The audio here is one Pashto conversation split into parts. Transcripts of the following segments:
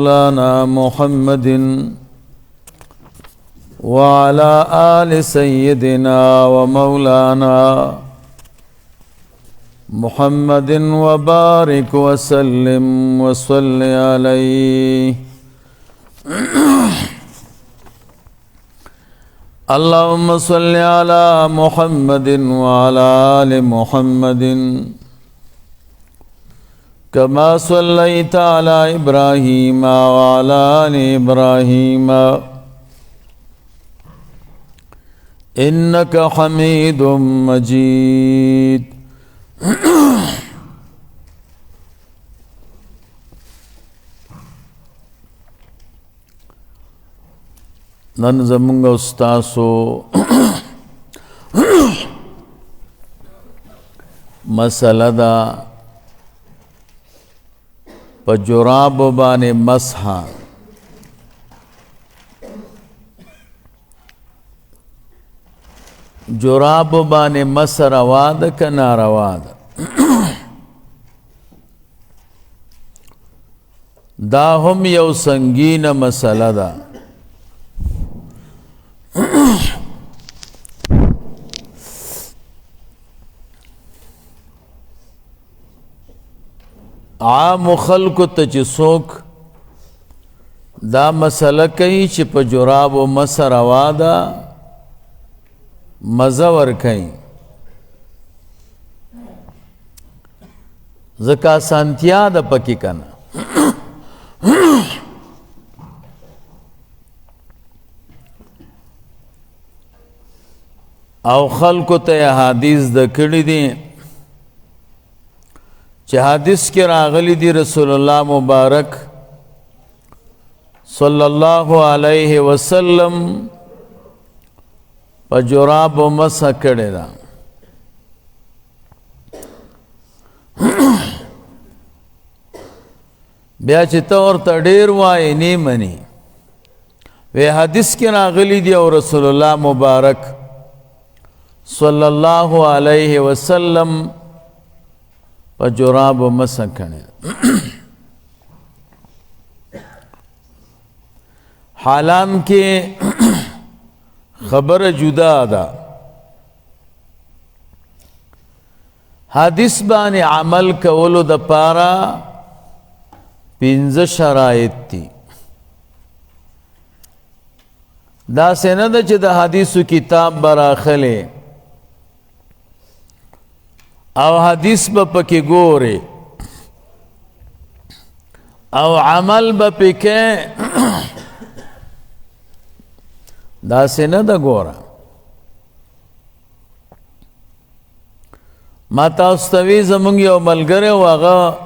مولانا محمد وعلى آل سيدنا ومولانا محمد وبارك وسلم وصل عليه اللهم صل على محمد وعلى آل محمد كما صليت على إبراهيم وعلى آل إبراهيم إنك حميد مجيد نن زمونږ استاسو مسله دا په جراب باندې مسح جراب باندې مسح روا ده که ناروا ده دا هم یو سنگینه مسله ده عام خلق ته چې څوک دا مسله کوي چې په جراب و مسح روا ده مزه ورکوي ځکه اسانتیا ده پکې کنه او خلقو ته حدیث د کړي دي چې حدیث کې راغلی دی رسول الله مبارک صلی الله علیه وسلم په جراب و مسح کړی ده بیا چې ته ورته ډېر وایې نه مني وی حدیث کې راغلی دی او رسول الله مبارک صلی الله علیه وسلم په جراب و مسح کړی حالان کې خبر جدا ده حدیث باندې عمل کولو د پاره 15 شرایط دي دا څنګه ده چې د حدیثو کتاب براخله او حدیث به پکې ګوري او عمل به پکې دا څنګه ده ګوره ما تاسو ته وی زمونږ یو ملګری و هغه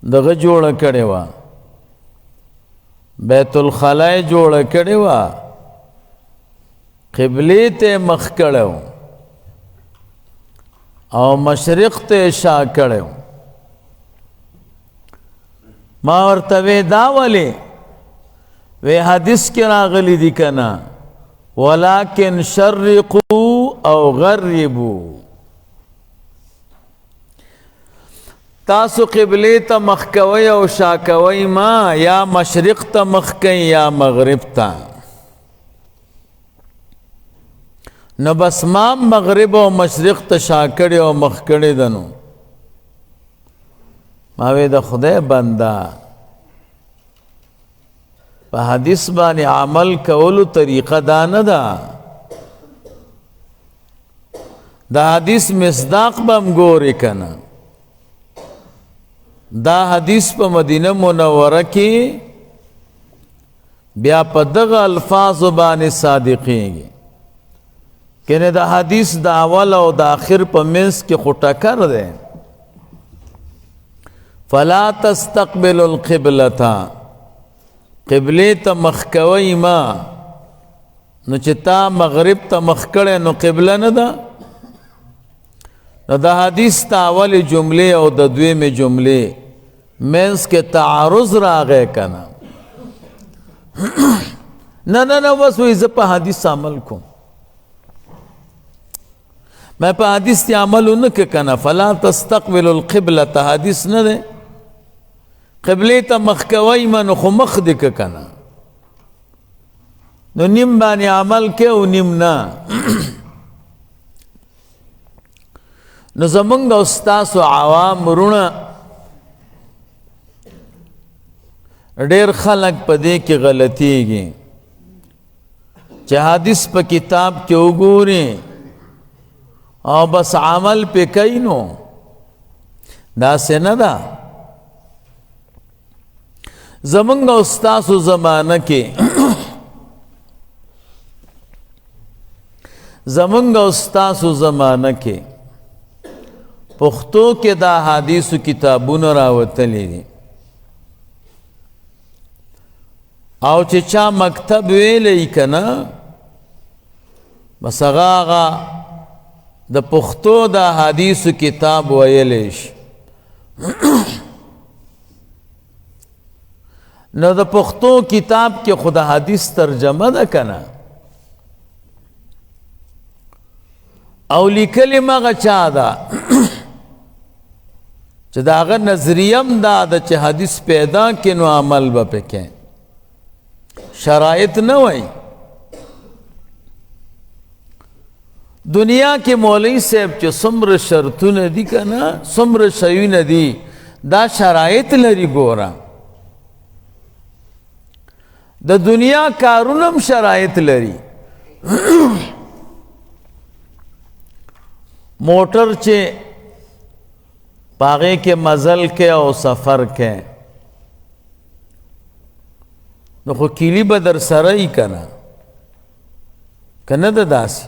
دغه جوړه کړې وه بیت الخلا یې جوړه کړې وه قبلې ته مخ کړی و او مشرق ته شا کړی و ما ورته وی دا ولې وی حدیث کې راغلی دی کنه ولکن شرقوا او غربوا تاسو قبله ته مخ کوئ او شا کوئ ما یا مشرق ته مخ کوئ یا مغرب ته نو بس ما مغرب او مشرق ته شا کړی او مخ کړی دنو ما وی د خدای بنده په حدیث باندې عمل کولو طریقه دا نه ده دا حدیث مصداق بم ګوري کنه دا حدیث په مدینه منوره کې بیا په دغه الفاظ باندې صادقېږي کنه دا حدیث د اول او د آخر په منځ کې خو ټکر دی فلا تستقبل القبلة قبله ته مخ کوئ ما نو چې تا مغرب ته مخ کړی نو قبله نه ده نو د حدیث ته اول جملې او د دویمې جملې منځ کې تعارض راغی کنه نه نه نه بس وایي زه په حدیث عمل کوم میں په حدیث تی عمل نه ک کنه فلا تستقبل القبلة حدیث نه ده قبله ته مخ کوي منو خو مخ دې که کنه نو نیم باندې عمل کې او نیم نه نو زمونږ او ستاسو عوام وروڼه ډېر خلک په دې کې غلطیږي چې حدیث په کتاب کې وګوري او بس عمل پې کوي نو داسې نه ده زمونږ او ستاسو زمانه کې زمونږ او ستاسو زمانه کې پښتو کې دا حدیثو کتابونه راوتلي دي او چې چا مکتب ویلی که نه بس هغه د پښتو د حدیثو کتاب ویلی شي نو د پښتو کتاب کې خو د حدیث ترجمه ده که نه او لیکلې مغه چا ده چې د هغه نظریه هم دا ده چې حدیث پیدا کې نو عمل به پکې شرایط نه وای دنیا کې مولوی صاحب چې څومره شرطونه دي که نه څومره شیونه دي دا شرایط لري ګوره د دنیا کارونه هم شرایط لري موټر چې پاغې کې مزل کې او سفر کې نو خو کیلی به در سره ای که نه که نه ده داسې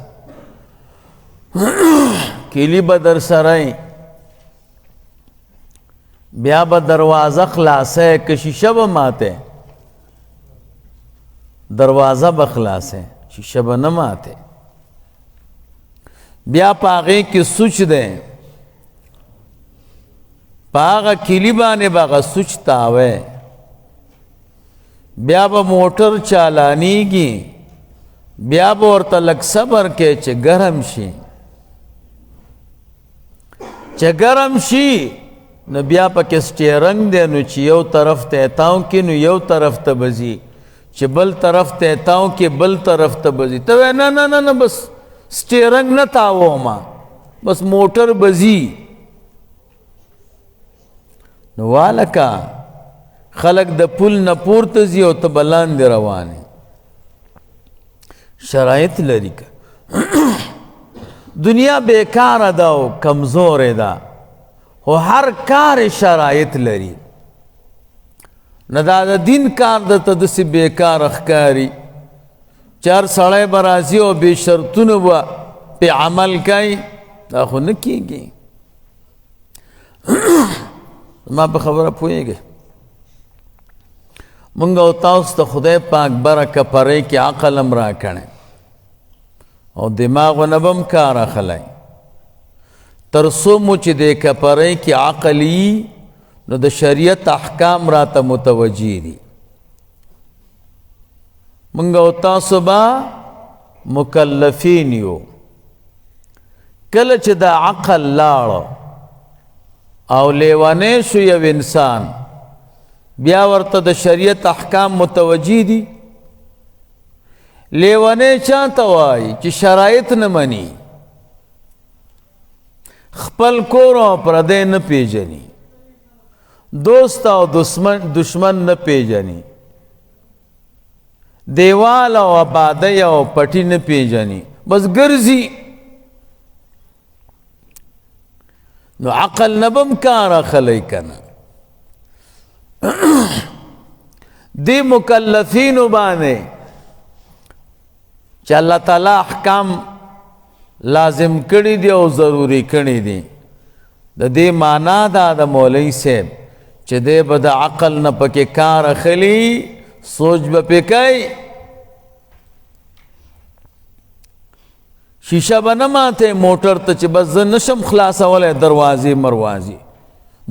کیلی به در سره ای بیا به دروازه خلاصه که شیشه به ماته دروازه به خلاصه شیشه به نه ماته بیا پاغې کې سوچ ده پاغه کیلی باندې به هغه سوچ تاوه بیا به موټر چالانیږي بیا به ورته لږ صبر کې چې ګرم شي چې ګرم شي نو بیا پکې سټیرنګ دی نو چې یو طرف ته تاو کې نو یو طرف ته بځي چې بل طرف ته تاو کې بل طرف ته بځي ته نه نه نه نه بس سټیرنګ نه تاوما بس موټر بځي نو والکا خلق د پل نه پورته ځي او ته بلاندې روانې شرایط لري که دنیا بیکاره ده او کمزورې ده خو هر کار شرایط لري نه دا د دین کار درته داسې بیکاره ښکاري چې هر سړی به راځي او بې شرطونه به پې عمل کوي دا خو نه کېږي زما په خبره پوهېږئ مونږ او تاسو ته خدای پاک برکه پرې کې عقل هم راکړی او دماغونه به هم کار اخلی تر څو مو چې د کپرۍ کې عقل وي نو د شریعت احکام راته متوجه دي مونږ او تاسو به مکلفین یو کله چې د عقل لاړ او لیونی شو یو انسان بیا ورته د شریعت احکام متوجه دي لیونی چاته وایي چې شرایط نه مني خپل کور او پردی نه پیژني دوست او دشمن نه پیژني دیوال او آبادی او پټی نه پیژني بس ګرځي نو عقل نه بم کار اخلی کنه دی مکلفینو باندې چې الله تعالی احکام لازم کړي دي او ضروری کړي دي د دې معنا دا د مولوی صاحب چې دی به د عقل نه پکې کار اخلي سوچ به پې کوي شیشه به نه ماته موټر ته چې بس زه نشم خلاصولی دروازې مروازې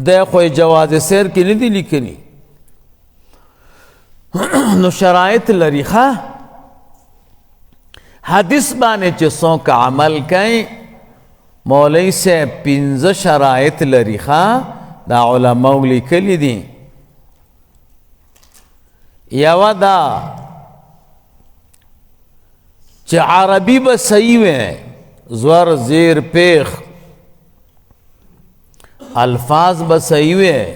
دی خو یې جواز سیر کې نه دي لیکلي نو شرایط لري ښه حدیث باندې چې څوک عمل کوي مولوی صاحب 15 شرایط لري ښه دا علماو لیکلي دي یو دا چې عربي به صحیح وي زور زیر پیخ الفاظ به صحیح وي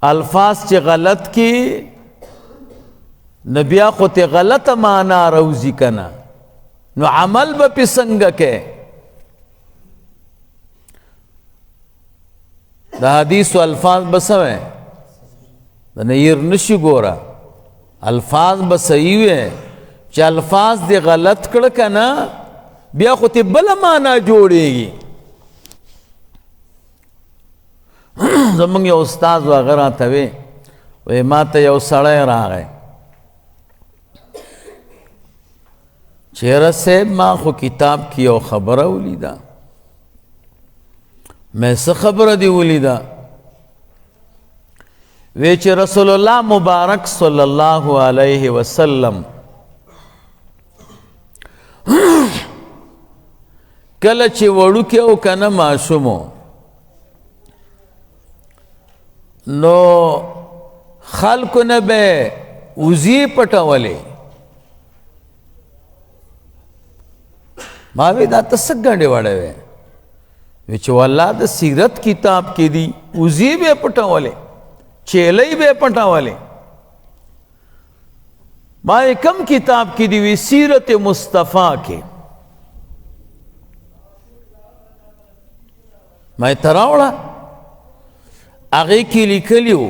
الفاظ چې غلط کی نبیا خو ته غلط معنا روزی کنا نو عمل به په څنګه کې دا حدیث او الفاظ بسوي د نیر نشي ګوره الفاظ به صحیح وي چې الفاظ دی غلط کړ کنا بیا خو ته بل معنا جوړيږي زمونږ یو استاد وغیرہ ته وي ما ته یو سړی راغی چیرې صاحب ما خو کتاب کې یو خبره ولیده میں څه خبره دی ولیده وی چې رسول الله مبارک صلی الله علیه وسلم کله چې وړوکی او کنه ماشومو نو خلکو نه به وزي پټولې ما وی دا ته څه ګنډې وړې وی چې والله د سیرت کتاب کې دی وزي به پټولې چیلې به پټولې ما کم کتاب کې دی وی سیرت مصطفی کې ما تراوړه هغه کې لیکلیو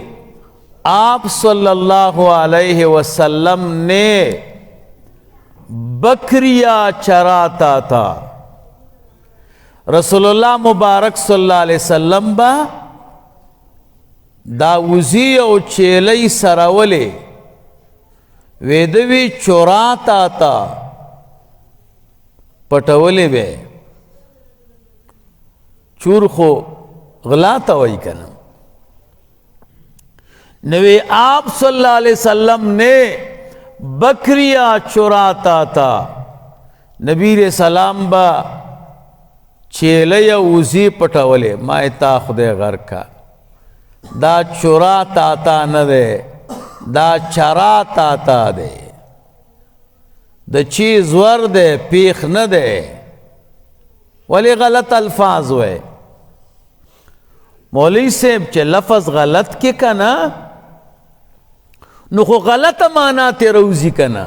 آپ صلی اللہ علیہ وسلم نے بکریاں چراتا تھا رسول اللہ مبارک صلی اللہ علیہ وسلم با دا وزی او چیلی سراولی ویدوی چراتا تا پٹولی بے چورخو غلاتا وی کنم نبی آپ صلی اللہ علیہ وسلم نے بکریاں چراتا تھا نبی علیہ السلام با چیلے وزی پٹولے مائتا خدے غر کا دا چراتا تا نہ دے دا چراتا تا دے دا چیز ور دے پیخ نہ دے ولی غلط الفاظ ہوئے مولوی صاحب چے لفظ غلط کی کنا نو خو غلط مانا تی روزی کنا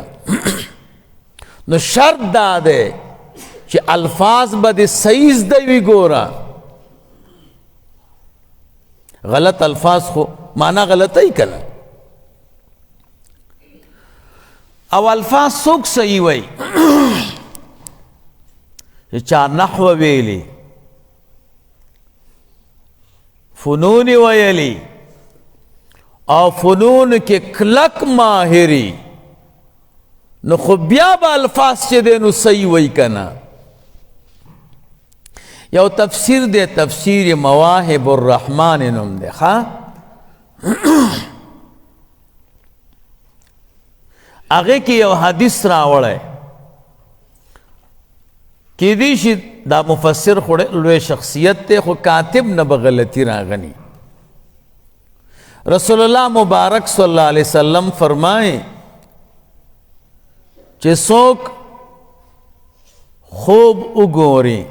نو شرط دا دے چی الفاظ با دی سیز دیوی گورا غلط الفاظ خو مانا غلط ہی کنا او الفاظ سوک صحیح وی چا نحو ویلی فنون ویلی او فنون کے کلک ماہری نو خو بیا با الفاظ چے دے نو صحیح وی کنا یو تفسیر دے تفسیر مواہب الرحمن نم دے خواہ آگے کی یو حدیث راوڑے کی دیشی دا مفسر خوڑے لوے شخصیت تے خو کاتب نہ بغلطی راغنی رسول اللہ مبارک صلی اللہ علیہ وسلم فرمائیں چے سوک خوب اگوری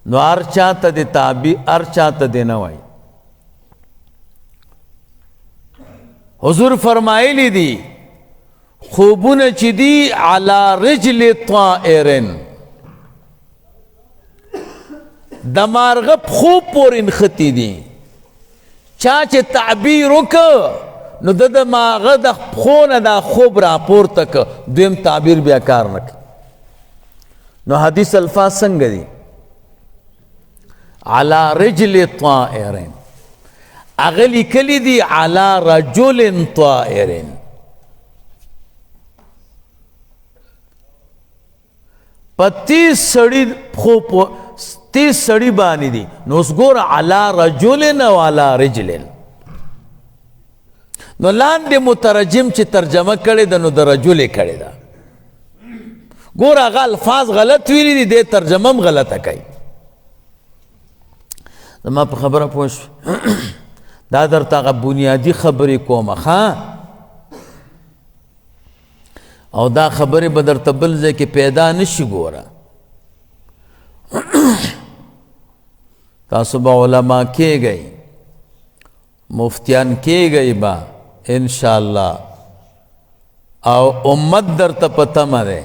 نو ارچاتا دے تابی ارچاتا دے نوائی حضور فرمائی لی دی خوبون چی دی علا رجل طائرن دمارغب خوب پور انخطی دی چاچے تعبیر کا نو دا دماغ دا خون دا خوب راپور تک دویم تعبیر بیاکار نک نو حدیث الفاظ سنگ دی علا رجل طائرن اغلی کلی دی علا رجل طائرن پا 30 سڑی خوب 30 سڑی بانی دی نو اس گور علا رجلن و علا رجلن نو لاندے مترجم چی ترجمہ کرے دا نو دا رجل کرے دا گور آغا الفاظ غلط ویلی دی دے ترجمہ غلط کئی ما پا خبرہ پوش دا درته هغه بنیادي خبرې کومه ښه او دا خبرې به درته بل ځای کې پیدا نشي ګوره تاسو به علما کېږئ مفتیان کېږئ به انشاءالله او امت درته په تمه دی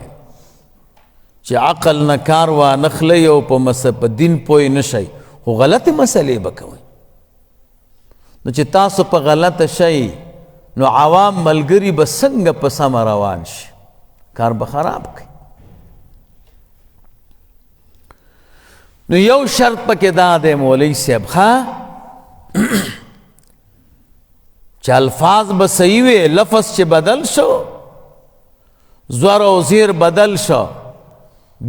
چې عقل نه کار وانخلئ او په دین پوه نشئ خو غلطې مسلې به کوئ نو چې تاسو په غلطه شئ نو عوام ملګري به څنګه په سمه روان شي کار به خراب کړي نو یو شرط پکې دا دی مولوي صاحب ښه چې الفاظ به صحیح وي لفظ چې بدل شو زور او زیر بدل شو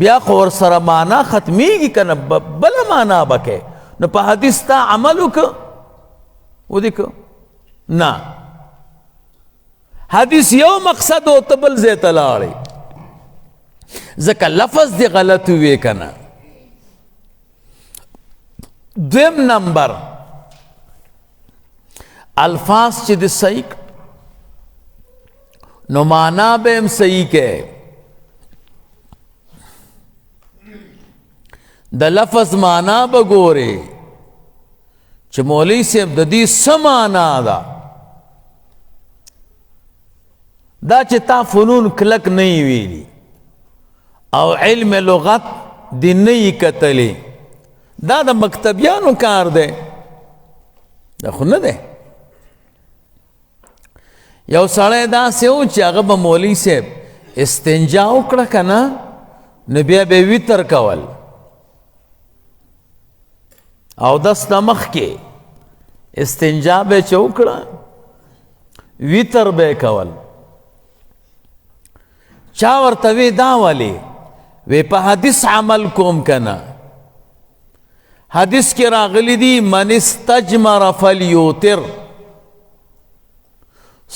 بیا خو ورسره معنا ختمیږي که نه بله معنا به کوې نو په حدیث تا عمل وکړه ودې که نه حدیث یو مقصد و ته بل ځای ته لاړې ځکه لفظ دې غلط وی که نه دویم نمبر الفاظ چې دې صحیح نو معنا به هم صحیح کې د لفظ معنا به ګورې چې مولوي صاحب د دې څه معنا ده دا چې تا فنون کلک نه یې ویلي او علم لغت دې نه یې کتلی دا د مکتبیانو کار دی دا خو نه دی یو سړی داسې و چې هغه به مولوي صاحب استنجا وکړه که نه نو بیا به یې ویتر کول او دس نه مخکې استنجا به چې وکړه ویتر به یې کول چا ورته وی دا ولې وی په حدیث عمل کوم که نه حدیث کې راغلی دی من استجمر فلیوتر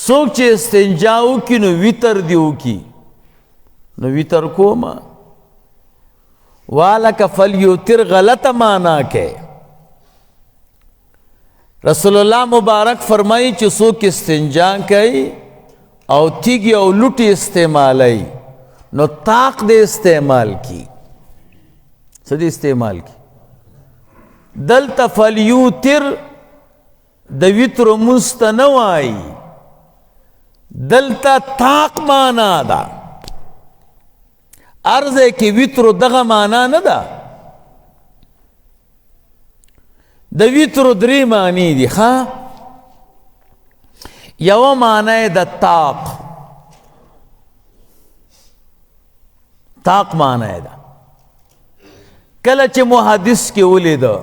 څوک چې استنجا وکړي نو ویتر دې وکړي نو ویتر کومه والک فلیوتر غلطه معنا کې رسول الله مبارک فرمایي چې څوک استنجا کوي او تیږي او لوټي استعمالوي نو طاق دې استعمال کی څه دې استعمال کی دلته فلیوتر د ویترو مونځ ته نه وایي دلته طاق معنا ده هر ځای کې ویترو دغه معنا نه ده د ویترو درې معنی دي ښه یوه معنا یې د طاق طاق معنا یې ده کله چې محدث کې ولیده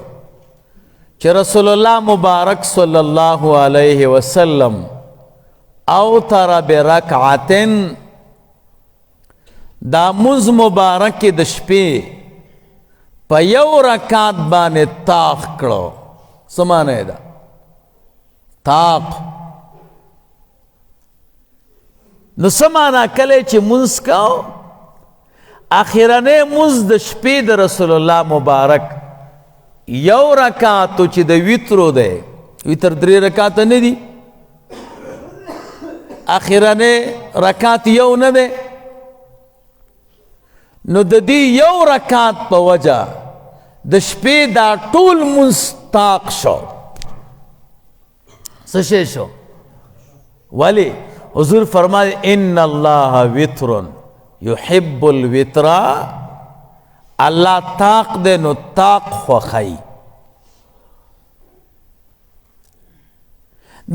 چې رسول الله مبارک صلی الله علیه وسلم اوتر برکعتن دا منځ مبارک کې د شپې په یو رکعت باندې طاق کړو څه معنی یې ده طاق نو څه معنا کله چې منځ کاو اخرنی منځ د شپې د رسول الله مبارک یو رکعتو چې د ویترو دی ویتر درې رکعته نه دي اخرنی رکعت یو نه دی نو د دې یو رکعت په وجه د شپې دا ټول منځ طاق شو څه شی شو ولی حضور فرمائے ان اللہ وطر یحب الوطر اللہ طاق دے نو طاق خوخی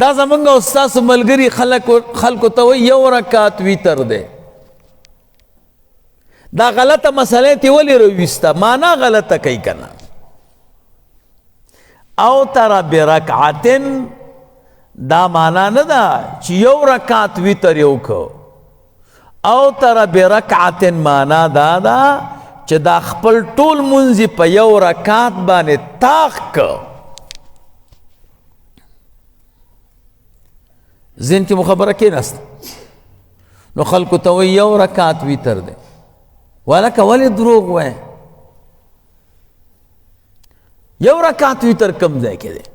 دا زمانگا استاس ملگری خلقو توی یو رکات ویتر دے دا غلط مسئلے تی ولی رویستا مانا غلط کئی کنا او ترا برکعتن دا معنا نه ده چې یو رکعت ویتر یو کو او تر برکعت معنا دا ده چې دا خپل ټول منځ په یو رکعت باندې طاق کو ذهن کې مخبره کې نست نو خلکو ته وایي یو رکعت ویتر دی ولکه ولې دروغ وایي یو رکعت ویتر کم ځای کې دی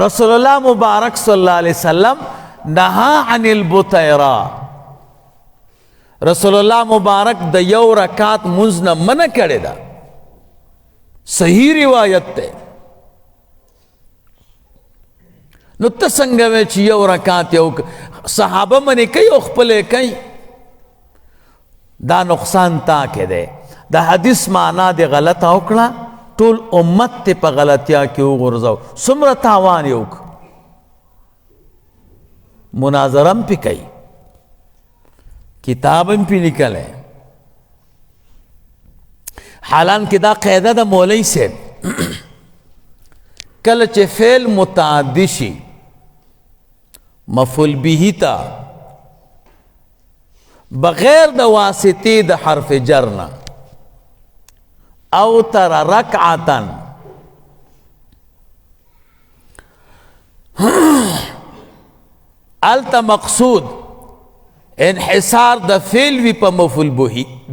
رسول الله مبارک صلی الله علیه وسلم نهى عن البطیرا، رسول الله مبارک د یو رکعت منځ نه منع کړی ده، صحیح روایت ده. نو ته څنګه وې چې یو رکعت یو صحابه منې کوي او خپلې کوي، دا نقصان تا کې دی. د حدیث معنا دې غلطه وکړه، ټول امت ته په غلطیا کې وغورځو، څومره تاوان یې وکړ. مناظره هم پې کوي، کتاب هم پې لیکلی. حالانکه دا قاعده د مولوی صاحب کله چې فعل متعدی شي مفعول به ته بغیر د واسطې د حرف جر نه او تر رکعتن الته مقصود انحصار د فعل وی په مفعول به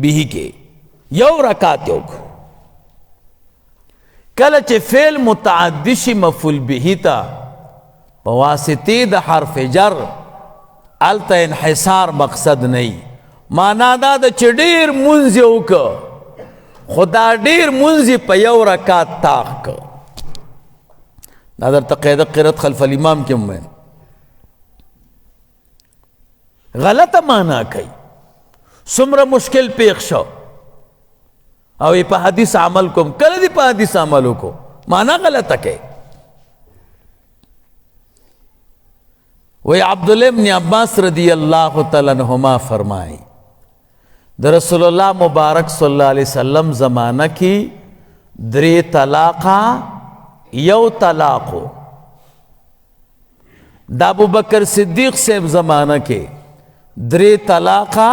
کې یو رکعت یو. کله چې فعل متعدی شي مفعول به ته په واسطې د حرف جر الته انحصار مقصد نه، معنا دا د چې ډېر مونځ یې وکړه خو دا ډېر مونځ یې په یو رکعت طاق کړ. دا درته قاعده قرأت خلف الامام کې هم ویل، غلطه معنا کوي. څومره مشکل پیښ شو او په حدیث عمل کوم، کله دې په حدیث عمل وکړو معنا غلطه کوي. وی عبداللہ ابن عباس رضی اللہ تعالی عنہما فرمائی در رسول اللہ مبارک صلی اللہ علیہ وسلم زمانہ کی 3 طلاقا یو طلاقو، دا ابو بکر صدیق صاحب زمانہ کے 3 طلاقا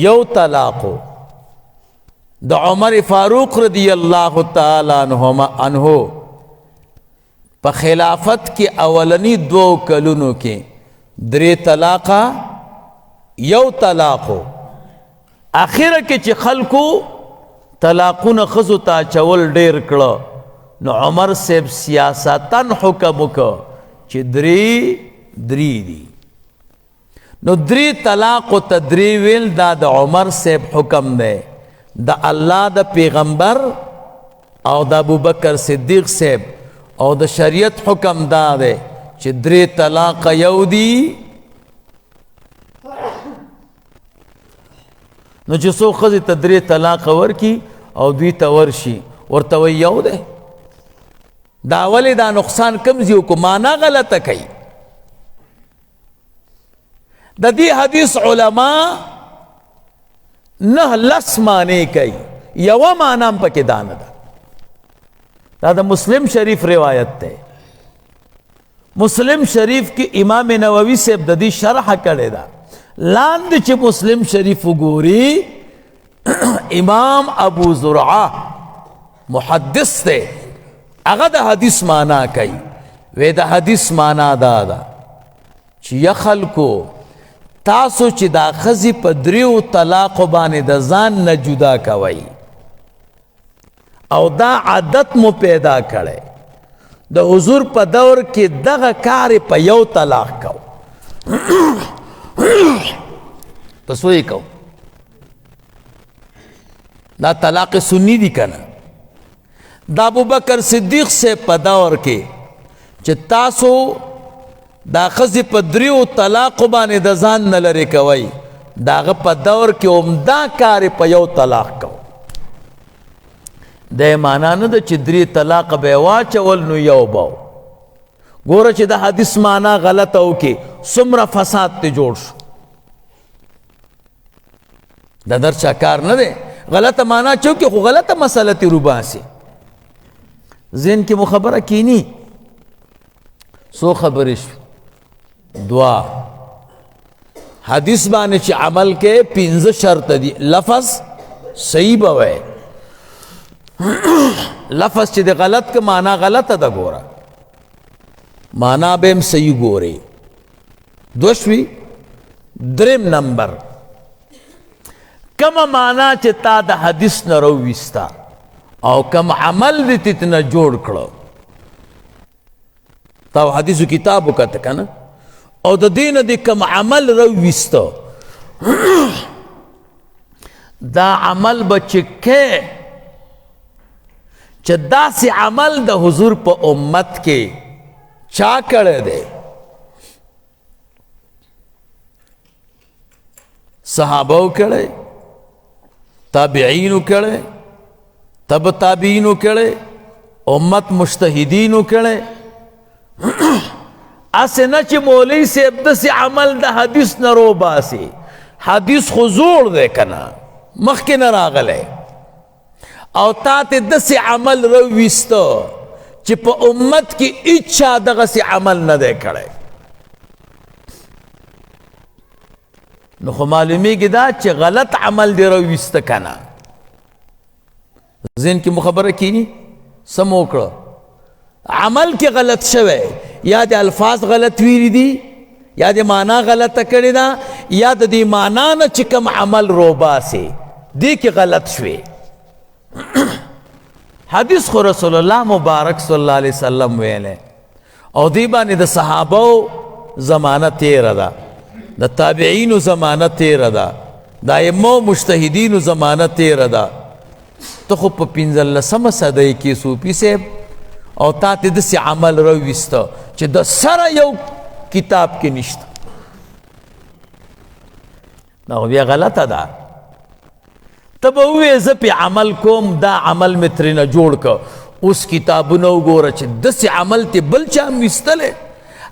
یو طلاقو، دا عمر فاروق رضی اللہ تعالی عنہ په خلافت کې اولنی 2 کلونو کې 3 طلاقا یو طلاقو. اخره کې چې خلکو طلاقونه ښځو ته اچول ډېر کړه نو عمر صاحب سیاستن حکم وکړه چې 3 دي. نو 3 طلاقو ته 3 ویل دا د عمر صاحب حکم دی، د الله د پیغمبر او د ابوبکر صدیق صاحب او د شریعت حکم دا دی چې 3 طلاق یو دی. نو چې څو ښځې ته 3 طلاق ورکي او دوی ته ورشي ورته وایي یو دی، دا ولې دا نقصان کم ځي وکړو، معنا غلطه کوي. د دې حدیث علما 9 معنی کوي، یوه معنا هم پکې دا نه ده. دا د مسلم شریف روایت ته، مسلم شریف کی امام نووی سے د دې شرح کړی دا. لاندې چې مسلم شریف وګوري امام ابو زرعه محدث ته هغه د حدیث معنا کوي. وی د حدیث معنا دا ده چې یا خلکو تاسو چې دا ښځې په 3 طلاقو باندې د ځان نه جدا کوئ او دا عادت مو پیدا کړي، د حضور په دور کې دغه کار په یو طلاق کو پس وی کو دا طلاق سنی دی کنه. دا ابو بکر صدیق سے په دور کې چې تاسو دا ښځې په 3 طلاقو باندې د ځان نه لرې کوئ، د هغه په دور کې عمده کار په یو طلاق کو. د معنا نه ده چې 3 طلاق به واچول نو یو به. ګوره چې د حدیث معنا غلطه وکړي څومره فساد ته جوړ شو. د در چا کار نه دی، غلطه معنا چې وکړي خو غلطه مسله ترې روباسي. ذهن کې مو خبره کینی څو خبرې شو 2 حدیث باندې چې عمل کې 15 شرط دي. لفظ صحیح به وای، لفظ چې د غلط که معنا غلطه ده ګوره معنا به هم صحیح ګوري. 2 شوي. 3 نمبر کم معنا چې تا د حدیث نه راوویسته او کم عمل دې تیت نه جوړ کړو تا حدیثو کتابو کته کنه او د دین د کم عمل رو وستو دا عمل بچکه چې داسې عمل د حضور په امت کې چا کړی دی صحابو کړی تابعینو کړی تب تابعینو کړی امت مجتهدینو کړی اسې نه چې مولوی صاحب داسې عمل د حدیث نه رو باسي حدیث خو زوړ دی که نه مخکې نه راغلی او تا ته داسې عمل راوویسته چې په امت کې هیچا دغسې عمل نه دی کړی نو خو معلومیږي دا چې غلط عمل دی راوویسته که نه ذهن کې مو خبره کینی سم وکړه عمل کې غلط شوی یا د الفاظ غلط ویلی دي یا د معنا غلطه کړې ده یا د دې معنا نه چې کوم عمل روباسي دې کې غلط شوی حدیث خو رسول الله مبارک صلی الله علیه وسلم ویلی او دی باندې د صحابو زمانه تیره ده د تابعینو زمانه تیره ده د ائمو مجتهدینو زمانه تیره ده ته خو په پنځلسمه صدۍ کې صوفي صاحب او تا ته داسې عمل راوویسته چې د سره یو کتاب کې نشته دا خو بیا غلطه ده ته به ووایې زه پې عمل کوم دا عمل مې ترېنه جوړ که اوس کتابونه وګوره چې داسې عمل ته بل چا هم ویستلی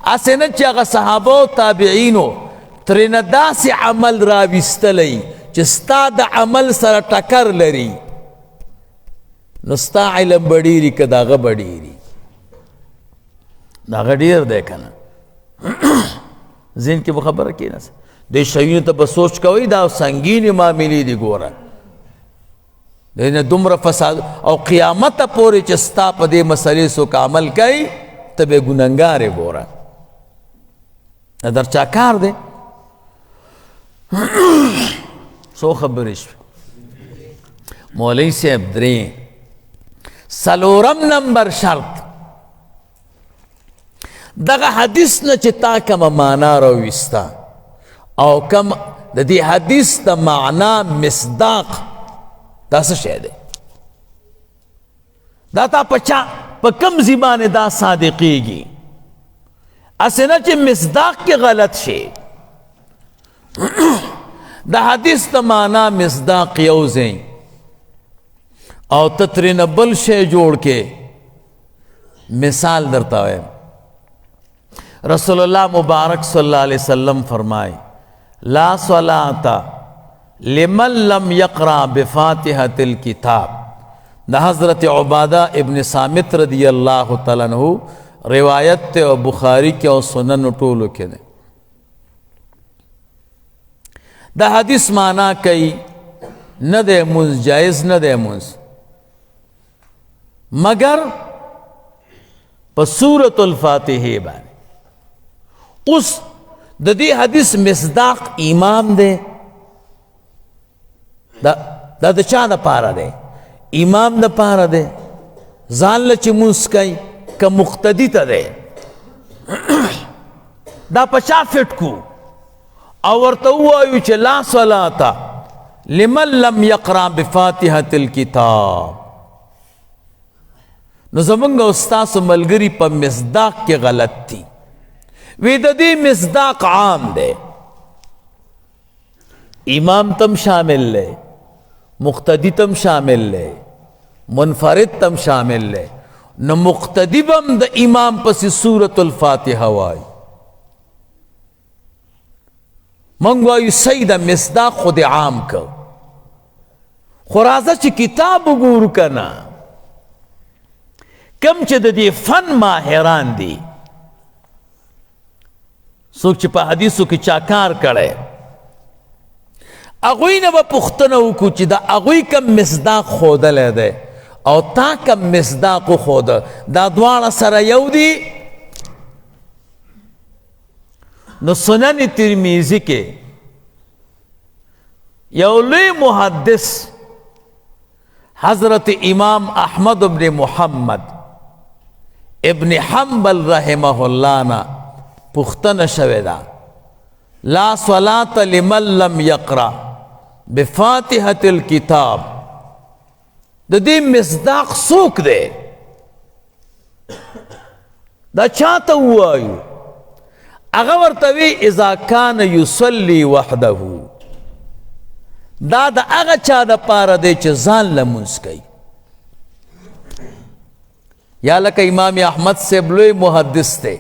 هسې نه چې هغه صحابه او تابعینو ترېنه داسې عمل راویستلی چې ستا د عمل سره ټکر لري نو ستا علم به ډېري که د هغه به ډېري د هغه ډېر دی که نه ذهن کې به خبره کېناست دې شیونو ته به سوچ کوئ دا سنګینې معاملې دي ګوره دې نه دومره فساد او قیامته پورې چې ستا په دې مسلې څوک عمل کوي ته به ګنهګار یې ګوره دا در چا کار دی څو خبرې شوې مولوي صاحب درې څلورم نمبر شرط دغه حدیث نه چې تا کومه معنا راوویسته او کم د دې حدیث د معنا مصداق دا څه شی دی دا تا په کم ځای باندې دا صادقېږي هسې نه چې مصداق کې غلط شي د حدیث د معنا مصداق یو ځای او ته ترېنه بل شی جوړ کې مثال درته وایم رسول الله مبارک صلی الله علیه وسلم فرمائے لا صلاة لمن لم یقرأ بفاتحة الکتاب دا حضرت عبادہ ابن صامت رضی اللہ تعالیٰ عنہ روایت تے اور بخاری کے اور سنن ټولو کې ده دا حدیث معنی کئی نہ دے منز جائز نہ دے منز مگر پا سورة الفاتحہ بانے اس د دې حدیث مصداق امام دی دا د چا دپاره دی امام دپاره دی ځان له چې مونځ کوي که مقتدي ته دی دا په چا فټ کو او ورته ووایو چې لا صلاة لمن لم یقرأ بفاتحة الکتاب نو زمونږ او ستاسو ملګري په مصداق کې غلط دي وی د دې مصداق عام دی امام تم شامل لے مقتدی تم شامل لے منفرد تم شامل لے نو مقتدی بم د امام پس سورة الفاتحہ وائی منگوائی سید مصداق خود عام کو خرازہ چی کتاب گورو کنا کم چی د دې فن ماهران دی څوک چې په حدیثو کې چا کار کړی هغوی نه به پوښتنه وکړو چې د هغوی کم مصداق ښودلی دی او تا کم مصداق وښوده دا دواړه سره یو دي نو سنن ترمیزی کې یو لوی محدث حضرت امام احمد بن محمد ابن حنبل رحمه الله نا پختنه شوی دا لا صلاة لمن لم یقرأ بفاتحة الكتاب د دې مصداق څوک دی دا چاته ووایو هغه ورته وی اذا کان یصلی وحده دا د هغه چا دپاره دی چې ځان لمونځ کوي یا لکه امام احمد صاحب لوی محدث دی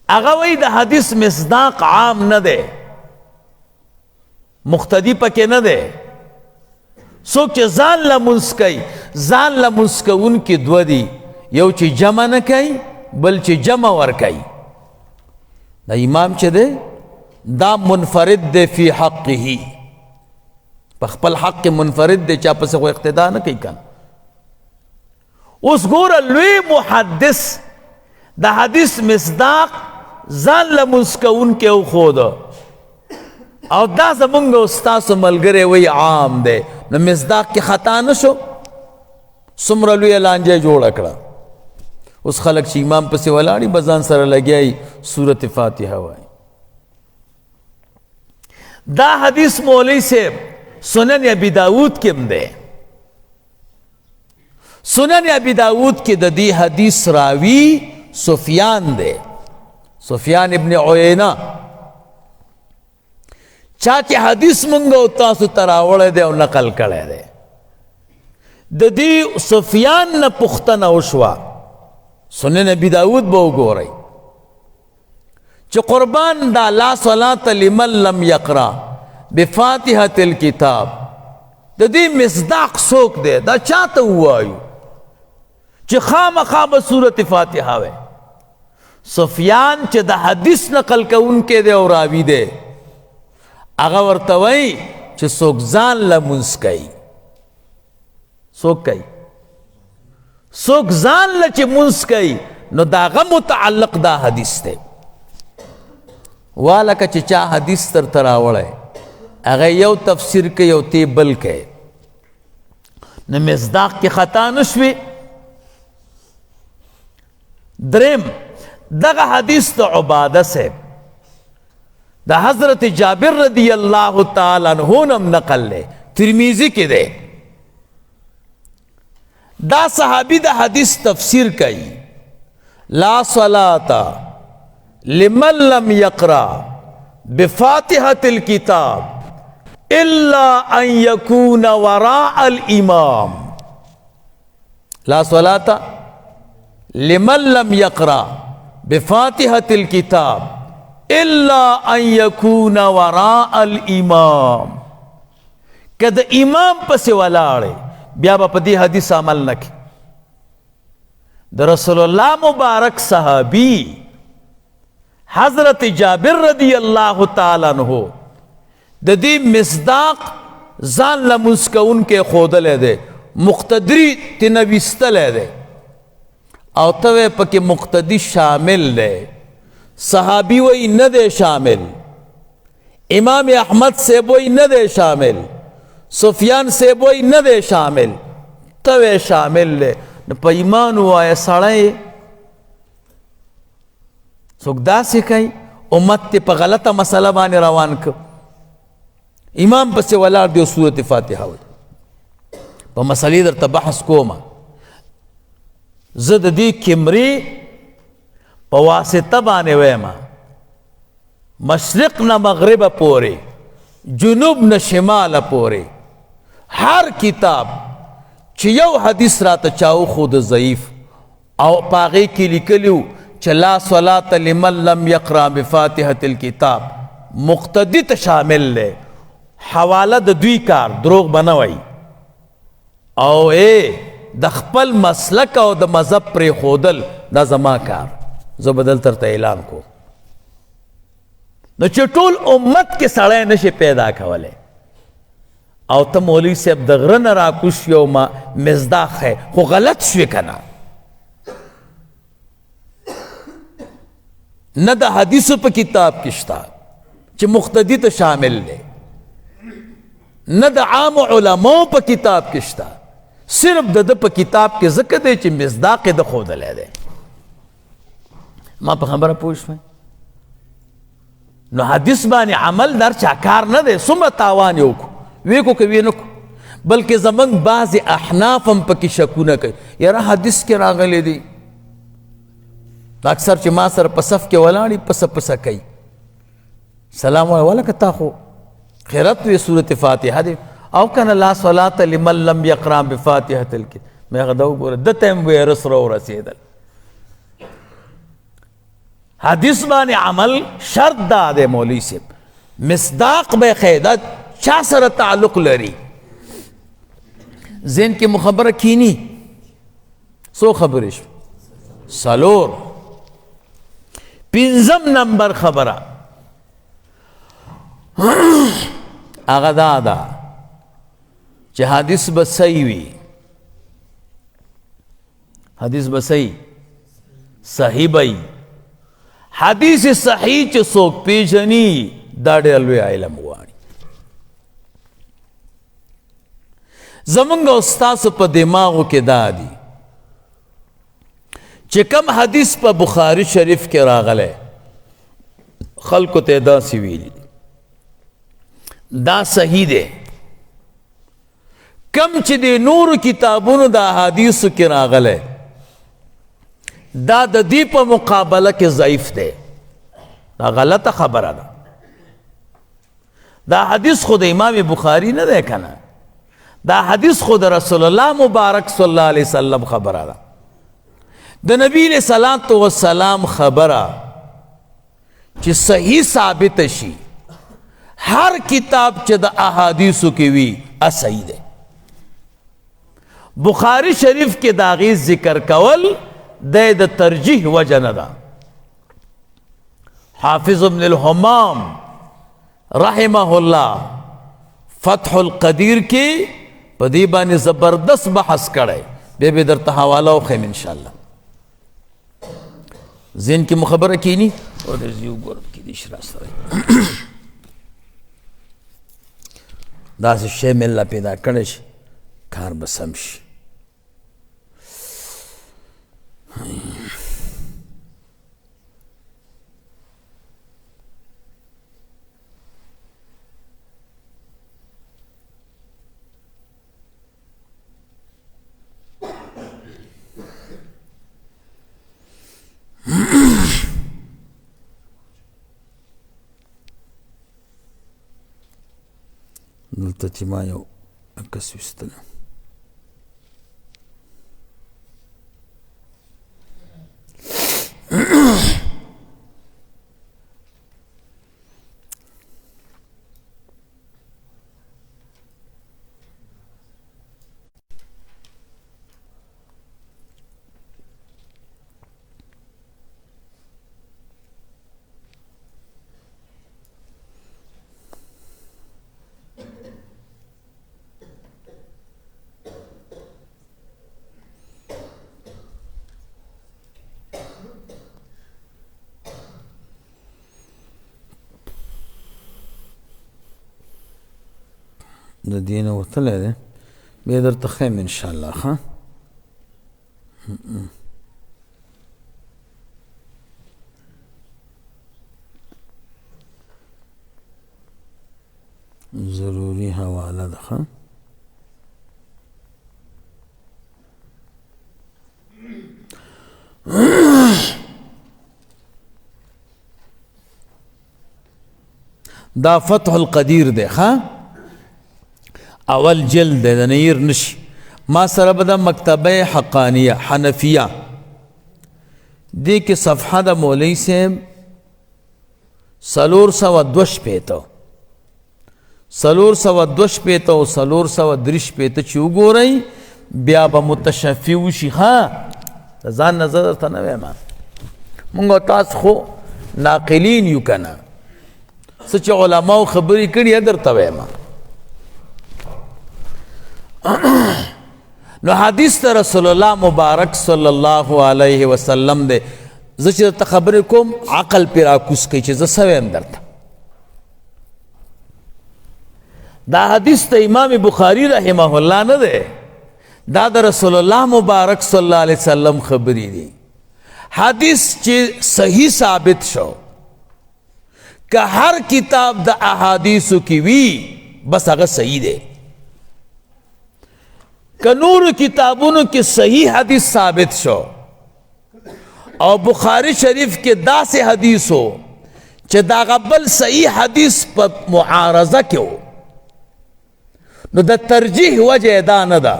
هغه وی د حدیث مصداق عام نه دی مقتدی پکې نه دی څوک چې ځان لمونځ کوي ځان لمونځ کوونکي دوه دي یو چې جمع نه کوي بل چې جمع ورکوي دا امام چې دی دا منفرد دی فی حقه په خپل حق کې منفرد دی چا پسې خو اقتدا نه کوي کنه اوس ګوره لوی محدث د حدیث مصداق ځان لمونځ کوونکی وښوده او دا زمونږ او ستاسو ملګری وی عام دی نو مصداق کې خطا نه شو څومره لویه لانجه جوړه کړه اوس خلک چې امام پسې ولاړي به ځان سره لګیایي سورت فاتحه وایي دا حدیث مولوی صاحب سنن ابی داود کې هم دی سنن ابی داود کې د دې حدیث راوی سفیان دی سفیان ابن عیینه چا چې حدیث مونږ او تاسو ته راوړی دی او نقل کړی دی د دې سفیان نه پوښتنه وشوه سنن ابی داود به وګورئ چې قربان دا لا صلاة لمن لم یقرأ بفاتحة الکتاب د دې مصداق څوک دی دا چاته ووایو چې خامخا به سورت فاتحه وی سفیان چې د حدیث نقل کوونکی دی او راوی دی هغه ورته وایي چې څوک ځان لمونځ کوي څوک کوي څوک ځان له چې مونځ کوي نو د هغه متعلق دا حدیث دی والکه چې چا حدیث درته راوړی هغه یو تفسیر کوي او تی بل کوي نو مصداق کې خطا نه شوې دریم دغه حدیث د عباده صاحب د حضرت جابر رضی اللہ تعالی عنہ نم نقل لے ترمیزی کے دے دا صحابی دا حدیث تفسیر کئی لا صلاة لمن لم یقرأ بفاتحة الكتاب الا ان یکون وراء الامام لا صلاة لمن لم یقرأ بفاتحة الكتاب الا ان یکون وراء الامام که د امام پسې ولاړې بیا به په دې حدیث عمل نه کوي د رسول الله مبارک صحابي حضرت جابر رضی اللہ تعالی عنہ د دې مصداق ځان لمونځ کوونکی ښودلی دی مقتدي ترنه ویستلی دی او ته وی پکې مقتدي شامل دی صحابی وی نه دی شامل امام احمد صاحب وی نه دی شامل سفیان صاحب وی نه دی شامل ته وی شامل دی نو په ایمان ووایه سړی څوک داسې کوي امت ته په غلطه مسله باندې روان که امام پسې ولاړ دی او سورت فاتحه وایي په مسلې درته بحث کومه زه د دې کمرې په واسطه باندې ویمه مشرق نه مغربه پورې جنوب نه شماله پورې هر کتاب چې یو حدیث راته چا وښوده ضعیف او په هغې کې لیکلي و چې لا صلاة لمن لم یقرأ بفاتحة الکتاب مقتدی ته شامل دی حواله د دوی کار دروغ به نه وایي او د خپل مسلک او د مذهب پرېښودل دا زما کار زه به دلته درته اعلان کو نو چې ټول امت کې سړی نشي پیدا کولی او ته مولوي صاحب د غره نه راکوش یو مصداق ہے خو غلط شوې که نه نه د حدیثو په کتاب کې شته چې مقتدي ته شامل دی نه د عام علماو په کتاب کې شته صرف د ده په کتاب کې ځکه دی چې مصداق یې د ښودلی دی. ما په خبره پوه شوئ؟ نو حدیث باندې عمل در چا کار نه دی. څومره تاوان یې وکړو، ویې کو که ویې نه کړو، بلکې زمونږ بعضې احناف هم پکې شکونه کوي، یاره حدیث کې راغلی دی. اکثر چې ما سره په صف کې ولاړي پسه پسه کوي، سلام وایه ولکه تا خو خیرت وی صورت فاتحه دی او کنه لا صلاة لمن لم یقرأ بفاتحة الکتاب. مې هغه ته وګوره ده ته هم ویرس راورسېدل. حدیث باندې عمل شرط دا دی مولوي صاحب، مصداق به قاعده چا سره تعلق لري. ذهن کې مو خبره کینی څو خبرې شو؟ څلور. پنځم نمبر خبره هغه دا ده چې حدیث به صحیح وي. حدیث به صحیح به وي. حدیث صحیح چې څوک پیژني دا ډېر لوی علم غواړي. زمونږ استاسو په دماغو کې دا دي چې کم حدیث په بخاری شریف کې راغلی خلکو ته داسې ویلي دا صحیح دی، کم چې د نورو کتابونو د احادیثو کې راغلی دا د دې په مقابله کې ضعیف دی. دا غلطه خبره ده. دا حدیث خود امام بخاری نه دی کنه، دا حدیث خود رسول الله مبارک صلی الله علیه وسلم خبره ده. د نبی علیہ الصلوۃ والسلام خبره چې صحیح ثابت شي هر کتاب چې د احادیثو کې وي صحیح دی. بخاری شریف کې د هغې ذکر کول د ترجیح وجه نه ده. حافظ ابن الحمام رحمه الله فتح القدیر کې په دې باندې زبردست بحث کړی، بیا به درته حواله وښیم انشاءالله. ذهن کې مو خبره کینی او د زیو ګورم کې دې شرا سره داسې شی مې الله پیدا کړی شي کار به سم شي. دلته چې ما یو عکس ویستلی د دې نه وتلی دی، بیا درته ښیم انشاءالله. ښه ضروري حواله ده. ښه دا فتح القدیر دی. ښه اول جلد د نیر نشي. ما سره به د مکتبه حقانیه حنفیه دې کې صفحه د مولوي صاحب 402 402 او 403 چې وګورئ بیا به متشفي وشي. ها ځان نظر ته نه وایم، مونږ تاسو خو ناقلین یو کنه، څه چې علماو خبرې کړي درته وایم. نو حدیث ته رسول الله مبارک صلی الله علیه وسلم دی. زه چې درته خبرې کوم عقل پې راکوس کوي چې زه څه وایم درته. دا حدیث ته امام بخاری رحمه الله نه دی، دا د رسول الله مبارک صلی الله علیه وسلم خبری دی حدیث چې صحیح ثابت شو که هر کتاب د احادیثو کی وی بس هغه صحیح دی که نور کتابونو کی صحیح حدیث ثابت شو او بخاری شریف کې داسې حدیث ہو چې دا غبل صحیح حدیث په معارضه کې ہو نو د ترجیح وجه دا نه ده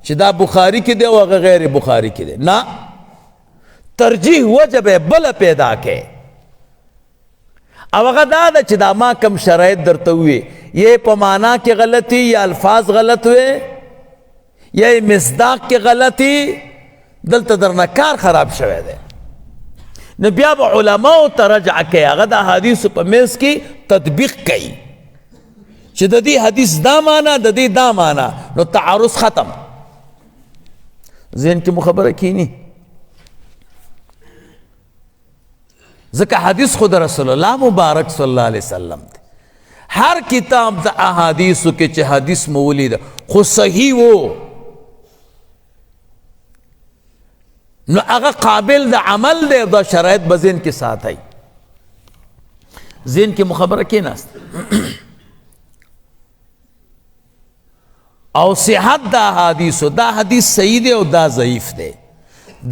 چې دا بخاری کې دی او هغه غیر بخاری کې دی نه ترجیح وجه به بل پیدا کې او هغه دا ده چې دا ما کم شرایط درته وي یہ په معنا کې غلطی یا الفاظ غلط وي یا مصداق کې غلطی دلته درنه کار خراب شوی دی نو بیا به علماء ته رجع کوي هغه د احادیثو په منځ کې تطبیق کوي چې د دې حدیث دا معنا د دې دا معنا نو تعارض ختم ذهن کې مو خبره کینی ځکه حدیث خود رسول الله مبارک صلی الله علیه وسلم دی هر کتاب د احادیثو کې چې حدیث مو ولید خو صحیح وو نو هغه قابل د عمل دی دا شرایط به ذهن کې ساتئ ذهن کې مخبره کېناست او صحت دا حدیثو دا حدیث صحیح دی او دا ضعیف دی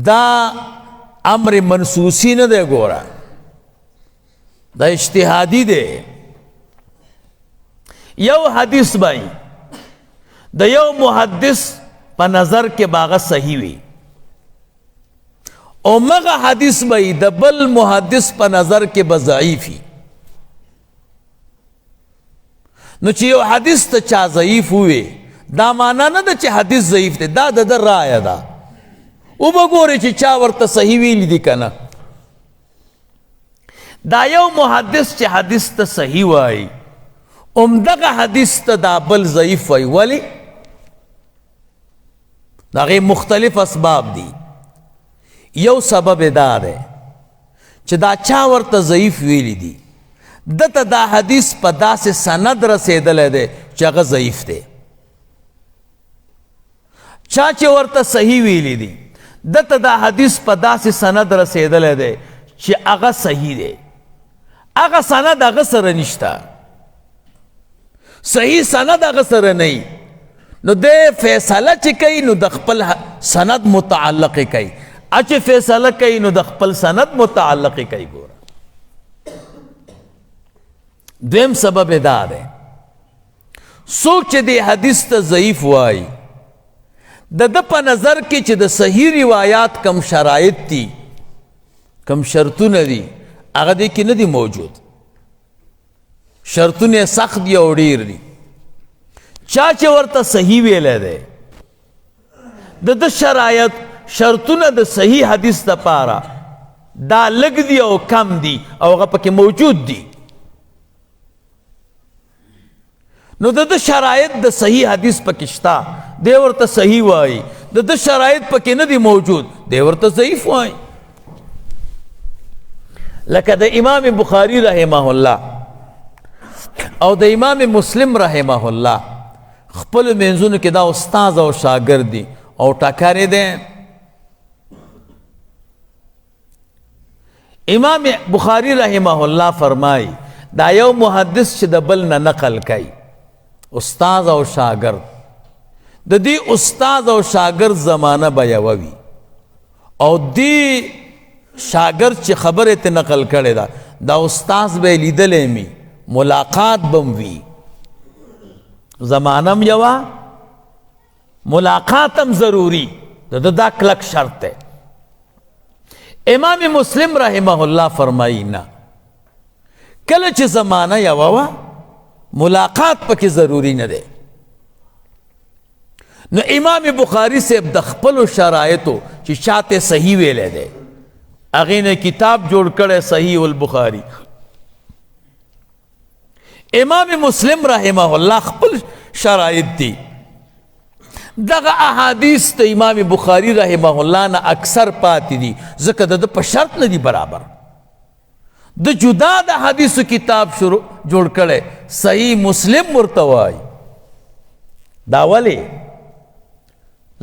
دا امر منسوسی نه دی ګوره دا اجتهادی دی یو حدیث بای د یو محدث په نظر کې باغه صحیح وي او مغه حدیث بای د بل محدث په نظر کې به ضعیفي نو چې یو حدیث ته چا ضعیف وي دا معنا نه ده چې حدیث ضعیف دی دا د رایه ده او وګورئ چې چا ورته صحیح ویلی دي که نه دا یو محدث چې حدیث ته صحیح وایي عمدغه حدیث ته دا بل ضعیف وایي ولی د هغې مختلف اسباب دي یو سبب دا دی چې دا چا ورته ضعیف ویلی دي دته دا حدیث په داسې سند رسېدلی دی چې هغه ضعیف دی چا چې ورته صحیح ویلی دي دته دا حدیث په داسې سند رسېدلی دی چې هغه صحیح دی هغه سند هغه سره نشته صحیح سند هغه سره نه نو د فیصله چې کوي نو د خپل سند متعلق کوي چې فیصله کوي نو د خپل سند متعلق کوي ګوره دویم سبب دا دی څوک چې د حدیث ته ضعیف وایي د ده په نظر کې چې د صحیح روایات کم شرایط دي کم شرطونه دي هغه دې کې نه دي موجود شرطونه سخت دي او ډیر دي چا چې ورته صحیح ویلی دی د ده شرایط شرطونه د صحیح حدیث دپاره دا لږ دي او کم دي او هغه پکې موجود دي نو د ده شرایط د صحیح حدیث پکې شته دی ورته صحیح وایي د ده شرایط پکې نه دي موجود دی ورته ضعیف وایي لکه د امام بخاری رحمه الله او د امام مسلم رحمه الله خپل منځونو کې دا استاد او شاګرد دي او ټکرې دی امام بخاری رحمه الله فرمای دا یو محدث چې د بل نه نقل کوي استاد او شاګرد د دې استاد او شاګرد زمانه به یوه وي او دې شاګرد چې خبرې ته نقل کړې ده دا استاد به یې لیدلی می ملاقات بم وي زمانه م یوه ملاقات هم ضروري د دا کلک شرط دی امام مسلم رحمه الله فرمایی نه کله چې زمانه یوه وه ملاقات پکې ضروری نه دی نو امام بخاری صاحب د خپلو شرایطو چې چاته صحیح ویلی دی هغې نه کتاب جوړ کړی صحیح البخاری امام مسلم رحمه الله خپل شرایط دي دغه احادیث د امام بخاری رحمه الله نه اکثر پاتې دي ځکه د ده په شرط نه دي برابر د جدا د حدیثو کتاب جوړ کړی صحیح مسلم ورته وایي دا ولې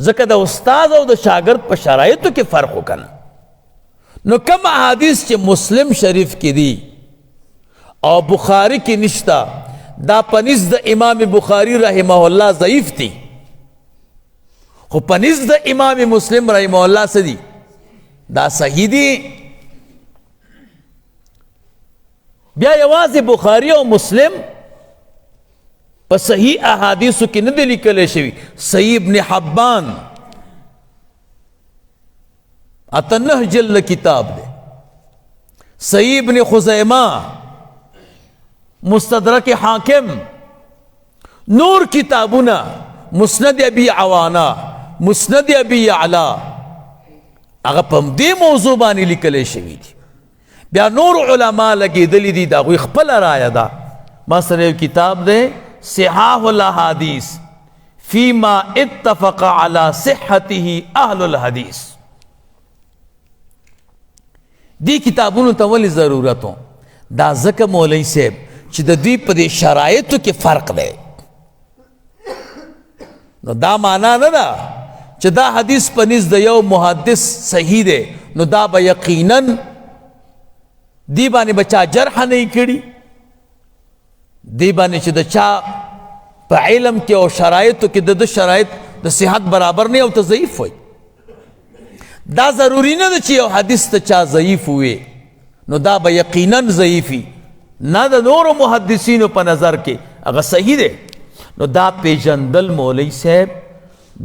ځکه د استاد او د شاګرد په شرایطو کې فرق وکنه. نو کم احادیث چې مسلم شریف کې دي او بخاری کې نشتا دا پنځ د امام بخاری رحمه الله ضعیف دي، خو پنځ د امام مسلم رحمه الله څه دي؟ دا صحیح دي. بیا یوازې بخاری او مسلم په صحیح احادیثو کې نه دي لیکلی شوي. صحیح ابن حبان 98 جلد کتاب دی، صحیح ابن خزیمہ، مستدرک حاکم، نور کتابونه، مسند ابی عوانا، مسند ابی یعلا، هغه په دې موضوع باندې لیکلی شوي دي. بیا نور علما لګېدلي دي، د هغوی خپله رایه ده. ما سره یو کتاب دی صحاح الاحادیث فیما اتفق علی صحته اهل الحدیث. دی کتابونو ته ولې ضرورت و؟ دا ځکه مولوی صاحب چې د دوی په دې شرایطو کې فرق دی. نو دا معنا نه ده چې دا حدیث په نزد د یو محدث صحیح دی نو دا به یقیناً دی باندې به چا جرح نه کړي، دی باندې چې د چا په علم کې او شرایطو کې د شرایط د صحت برابر نه او ته ضعیف وي. دا ضروری نه ده چې یو حدیث ته چا ضعیف وي نو دا به یقیناً ضعیفي، نه د نورو محدثینو په نظر کې هغه صحیح دی. نو دا پیژندل مولوی صاحب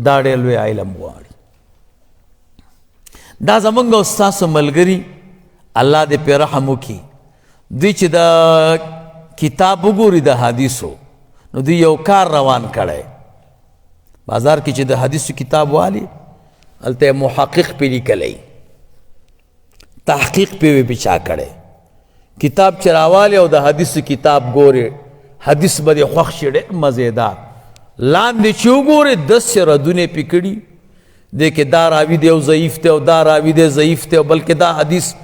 دا ډېر لوی علم غواړي. دا زمونږ او ستاسو ملګري الله دې پرې رحم وکړي، دوی چې د کتاب وګوري د حدیثو نو دوی یو کار روان کړی. بازار کې چې د حدیثو کتاب والی هلته محقق پې لیکلی، تحقیق پې وی چا کړی، کتاب چې راوالی او د حدیثو کتاب ګوري، حدیث به دې خوښ شي ډېر مزیدار. لاندې چې وګورې 10 ردونه پې کړي دی کې دا راوي دی او ضعیف دی او دا راوي دی ضعیف دی او بلکې دا حدیث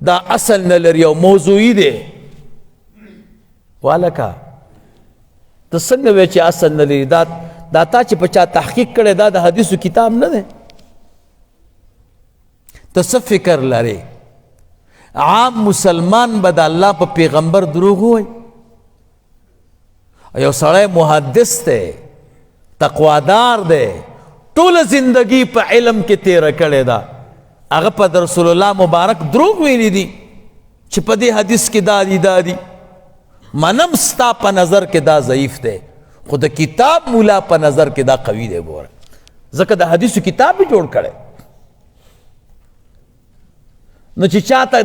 دا اصل نه لري او موضوعي دی. والکه ته څنګه وایې چې اصل نه لري؟ دا تا چې په چا تحقیق کړی دا د حدیثو کتاب نه دی. ته څه فکر لرې؟ عام مسلمان به د الله په پیغمبر دروغ ووایي؟ یو سړی محدث دی، تقوادار دی، ټوله زندگی په علم کې تیره کړې ده، هغه په رسول الله مبارک دروغ ویلی دي چې په دې حدیث کې دا دي. منم ستا په نظر کې دا ضعیف دی، خو د کتاب مولا په نظر کې دا قوي دی. ګوره ځکه د حدیثو کتاب به جوړ کړی. نو چې چاته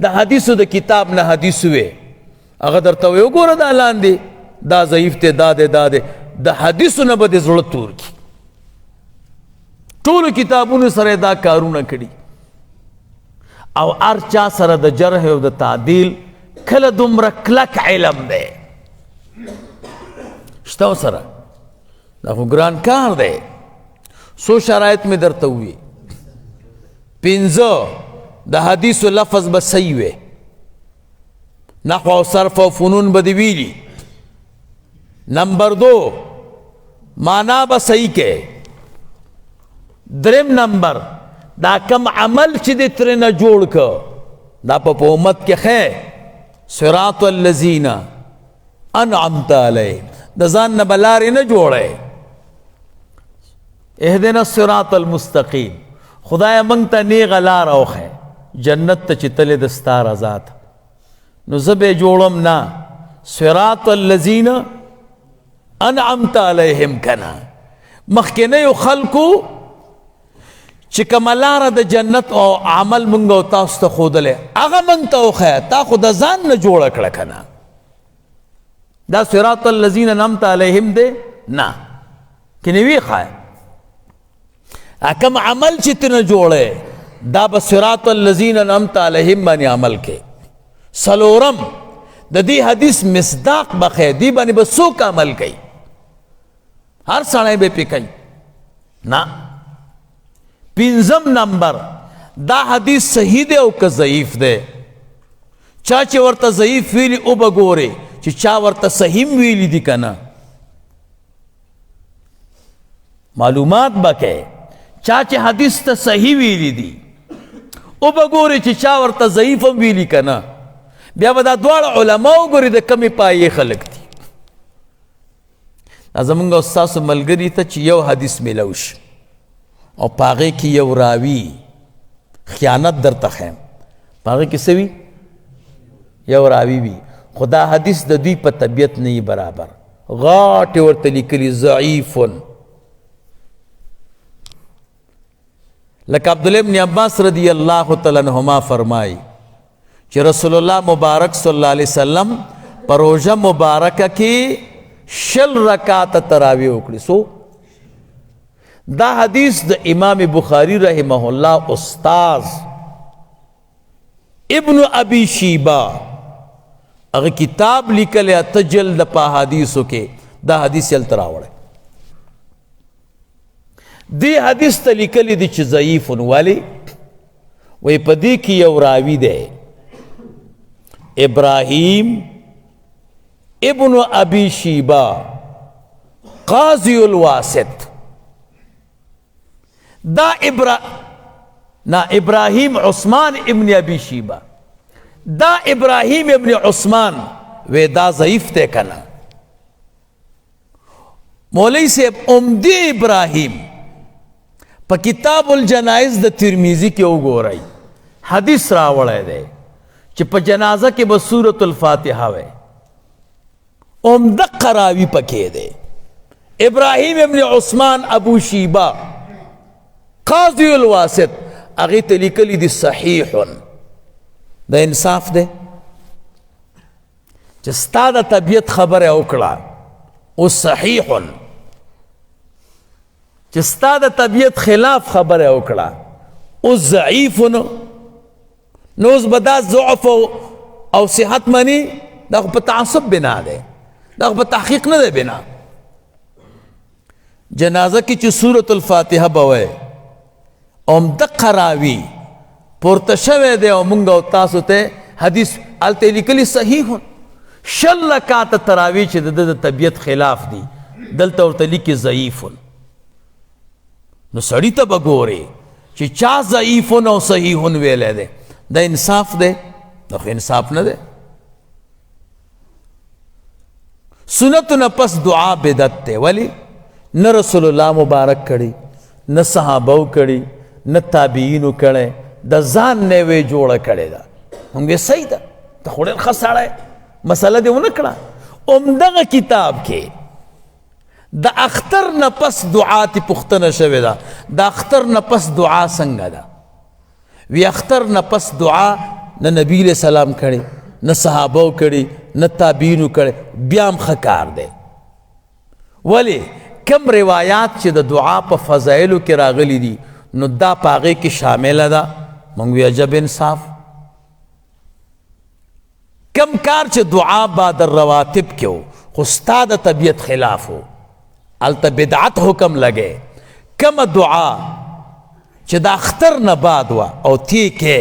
د حدیثو د کتاب نه حدیث وی هغه درته وی وګوره دا لاندې دا ضعیف دی، دا دی، د حدیثو نه به دې زړه تور کړي. ټولو کتابونو سره دا کارونه کړي او هر چا سره د جرح او د تعدیل کله دومره کلک علم دی شته سره. دا خو ګران کار دی. څو شرایط مې درته ووي. 5 د حدیثو لفظ به صحیح وي، نحو او صرف او فنون به دې ویلي. نمبر 2 معنا به صحیح کې. 3 نمبر دا کم عمل چې دې ترې نه جوړ که دا په امت کې خیر صراط الذین انعمت علیهم، د ځان نه به لارې نه جوړی. اهدنا الصراط المستقیم، خدای موږ ته نیغه لاره وښیه جنت ته چې تلې د ستا رضا ته. نو زه به یې جوړم نه. صراط الذین انعمت علیهم کنه مخکنیو خلکو چې کومه لاره د جنت او عمل مونږ او تاسو ته ښودلی هغه مونږ ته وښیه، تا خو د ځان نه جوړه کړه که نه. دا صراط الذین انعمت علیهم دی نه که نه وي ښایه. کوم عمل چې ته نه جوړی دا به صراط الذین انعمت علیهم باندې عمل کې. 4 د دې حدیث مصداق به ښیه، دې باندې به څوک عمل کوي؟ هر سړی به پې کوي نه. 5 نمبر دا حدیث صحیح دی او که ضعیف دی. چا چې ورته ضعیف ویلي او به ګورې چې چا ورته صحیح ویلي دي که نه. معلومات بکې چا چې حدیث ته صحیح ویلی دي او بګوري چې چا ورته ضعیف هم ویلي که نه بیا به دا دواړه علما وګوري د کمې پایې خلک دي دا زمونږ او ستاسو ملګري ته چې یو حدیث میلو شي او په هغې کې یو راوي خیانت درته ښیم په هغې کې څه وي یو راوي وي خو دا حدیث د دوی په طبیعت نه برابر غاټې ورته لیکلي ضعیفن لکه عبدالله ابن عباس رضی اللہ تعالی عنہما فرمائی چې رسول الله مبارک صلی اللہ علیہ وسلم پر روزه مبارکه کې 20 رکعات تراویح وکړي سو دا حدیث د امام بخاری رحمه الله استاذ ابن ابی شیبہ هغه کتاب لیکلی اته جلد په حدیثو کې دا حدیث یلته راوړی دی حدیث ته لیکلی دی چې ضعیف ولی وی په دې کې یو راوی دی ابراهیم ابن ابی شیبہ قاضی الواسط دا ابراهیم عثمان ابن ابی شیبہ دا ابراهیم ابن عثمان وی دا ضعیف تے کنا مولوی سے امدی ابراهیم پا کتاب الجنائز دا ترمیزی کے وګورئ حدیث راوڑے دے چې په جنازه کې به سورة الفاتحه وے عمدق راوی پکې دے ابراهیم ابن عثمان ابو شیبہ قاضی الواسط هغې ته لیکلي دي صحیحن دا انصاف دے چې ستا د طبیعت خبره وکړه او صحیحن چې ستا د طبیعت خلاف خبره وکړه او ضعیفن نو اوس به دا ضعف او صحت مني دا خو په تعصب بنا دی دا خو په تحقیق نه دی بنا جنازه کې چې سورة الفاتحه به وی عمدقه راوي پورته شوی دی او مونږ او تاسو ته حدیث هلته لیکلي صحیحن 20 رکعات تراویح چې د د طبیعت خلاف دي دلته ورته لیکي ضعیفن نو سړی ته به ګورې چې چا ضعیفن او صحیحن ویلی دی دا انصاف دی دا خو انصاف نه دی سنتو نه پس دعا بدعت دی ولی نه رسول الله مبارک کړي نه صحابو کړي نه تابعینو کړي د ځان نه وی جوړه کړې ده موږ صحیح ده ته خو ډېر ښه سړی مسله دې ونه کړه همدغه کتاب کې د اختر نه پس دعا تی پوښتنه شوې ده د اختر نه پس دعا څنګه ده وی اختر نه پس دعا نه نبی علیہ السلام کړي نه صحابو کړي نه تابعینو کړي بیا هم ښه کار دی ولی کم روایات چې د دعا په فضایلو کې راغلی دي نو دا په هغې کې شامله ده موږ وی عجب انصاف کم کار چې دعا بعد الرواتب کې و خو ستا د طبیعت خلاف و هلته بدعت حکم لګی کم دعا چې د اختر نه بعد وه او تی کې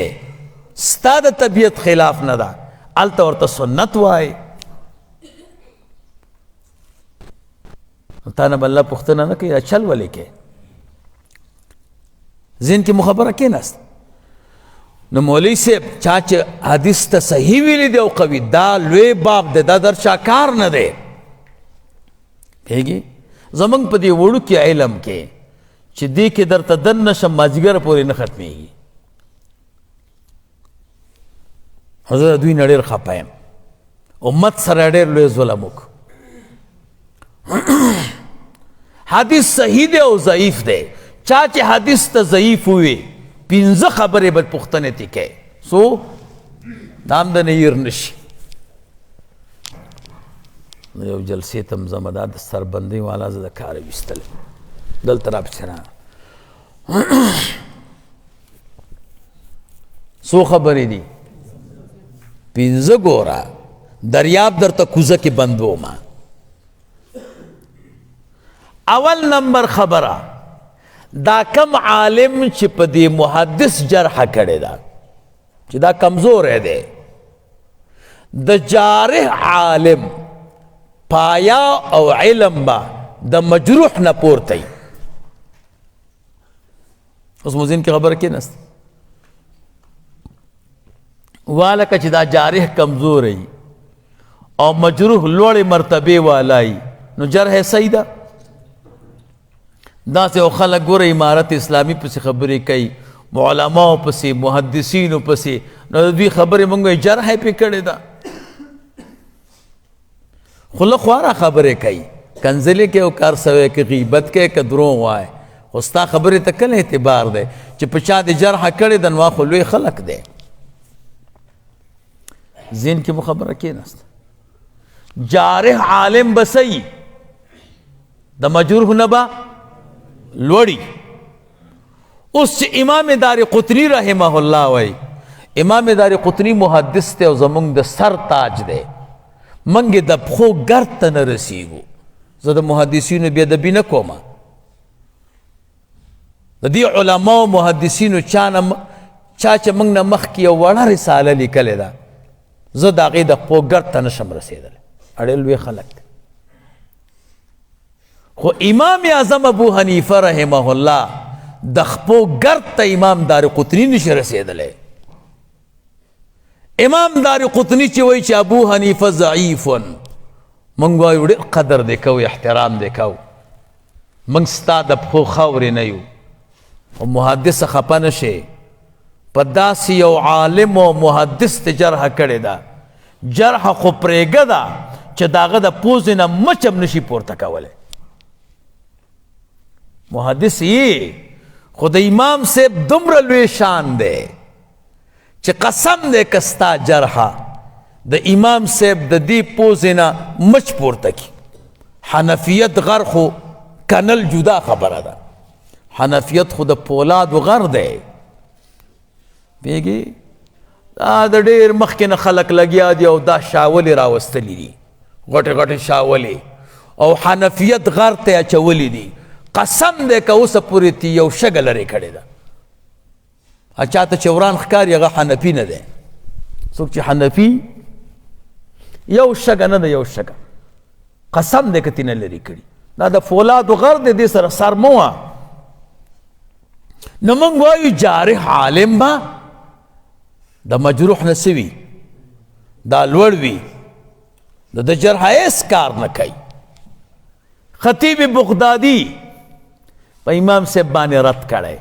ستا د طبیعت خلاف نه ده هلته ورته سنت وای تا نه به الله پوښتنه نه کوي چل ولې کې ذهن کې مو خبره کېناست نو مولوی صاحب چا چې حدیث ته صحیح ویلی دی او قوي دا لوی باب دی دا در چا کار نه دی پوهېږي زمونږ په دې وړوکي علم کې چې دې کې درته دننه شم مازدیګره پورې نه ختمېږي زه د دوی نه ډېر خفه یم امت سره ډېر لوی ظلم وکړو حدیث صحیح دی او ضعیف دی چا چې حدیث ته ضعیف وي 15 خبرې به پوښتنې تې کوي سو دا هم د نه هیر نشي یو جلسې ته م ځمه دا د سربندۍ والا زه د کاره ویستلی دلته راپسې نه څو خبرې دي 15 ګوره دریاب درته کوزه کې بندومه اول نمبر خبره دا کم عالم چې په دې محدث جرح کړی ده چې دا کمزور دی د جارح عالم پایا او علم با د مجروح نه پورته اوس مو ذهن کې خبره کېناسته والکه چې دا جارح کمزوری او مجروح لوړې مرتبې والای نو جرح صحیح ده داسې او خلک ګوره امارت اسلامي پسې خبرې کوي علماو پسې محدثینو پسې نو د دوی خبرې موږ وایي جرح یې پې کړې ده خوله خواره خبرې کوي کنځلې کې او کار سوی که غیبت کې که دروغ وایي خو ستا خبرې ته کله اعتبار دی چې په چا د جرح کړې ده نو خو لوی خلک دی ذهن کې مو خبره کېناسته جارح عالم به صحیح د مجروح نه به لوړي اوس چې امام دار قطنی رحمه الله وای امام دار قطنی محدث ته او زمونږ د سر تاج دی منګې د پښو ګرد ته نه رسیږو زه د محدثینو بې ادبي نه کومه د دې علماو محدثینو چا چې موږ نه مخکې یو وړه رساله لیکلې ده زه د هغې د پښو ګرد ته نشم رسېدلی اړې لوی خلک دی خو امام اعظم ابو حنیفه رحمه الله د خپو ګرد ته امام دار قطنی نشي رسېدلی امام دار قطنی چې وایي چې ابو حنیفه ضعیف موږ وایو ډېر قدر دی کوو احترام دی کوو موږ ستا د پښو خاورې نه یو او محدثه خفه نه شي په داسې یو عالم او محدث ته جرح کړې ده جرح خو پرېږه ده چې د هغه د پوزې نه مچ هم نشي پورته کولی محدث یې خو د امام صاحب دومره لوی شان دی چې قسم دی که ستا جرحه د امام صاحب د دې پوزې نه مچ پورته کی حنفیت غر خو کنل جدا خبره ده حنفیت خو د پولادو غر دی پیږي دا د ډېر مخکې نه خلک لګیا دي او دا شاولې راوستلي دي غټې غټې شاولې او حنفیت غر ته اچولي دي قسم دی که اوسه پورې تی یو شګه لرې کړې ده چاته چې وران ښکاري هغه حنفي نه دی څوک چې حنفي یو شګه نه ده یو شګه قسم دی که تینه لرې کړي دا د فولادو غر دی دې سره سر مه وه نو موږ وایو جارح عالم به د مجروح نه څه وي دا لوړ وي د جرح هېڅ کار نه کوي خطیب بغدادي په امام صاحب باندې رد کړی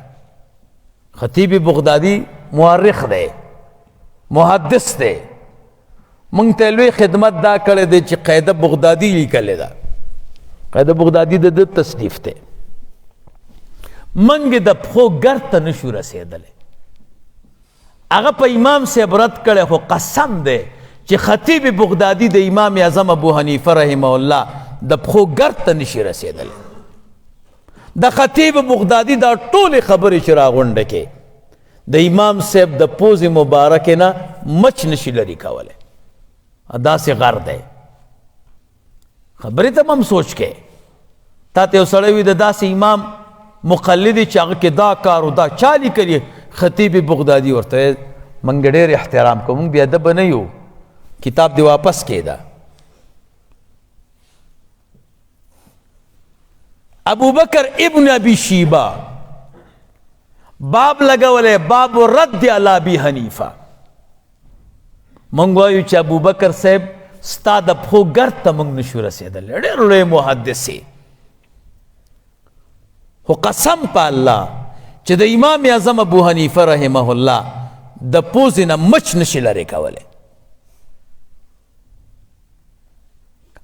خطیب بغدادي مورخ دی محدث دی موږ ته لوی خدمت دا کړی دی چې قاعده بغدادي لیکلې ده قاعده بغدادي د ده تصنیف دی منګې د پښو ګرد ته نشو رسېدلی هغه په امام صاحب رد کړی خو قسم دی چې خطیب بغدادي د امام اعظم ابو حنیفه رحمه الله د پښو ګرد ته نشي رسېدلی د خطیب بغدادي دا ټولې خبرې چې راغونډه کې د امام صاحب د پوزې مبارکې نه مچ نشي لرې کولی داسې غر دی خبرې ته هم سوچ کې تا ته یو سړی وي د داسې امام مقلدی چې هغه کې دا کار او دا چا لیکلي خطیب بغدادي ورته موږ ډېر احترام کوو موږ بې ادبه نه یو کتاب دې واپس کېده ابو بکر ابن ابی شیبہ باب لګولی باب رد علی ابي حنیفه موږ وایو چې ابو بکر صاحب ستا د پښو ګرد ته موږ نشو رسېدلی ډېر لوی محدث خو قسم په الله چې د امام اعظم ابو حنیفه رحمه الله د پوزې نه مچ نشي لرې کولی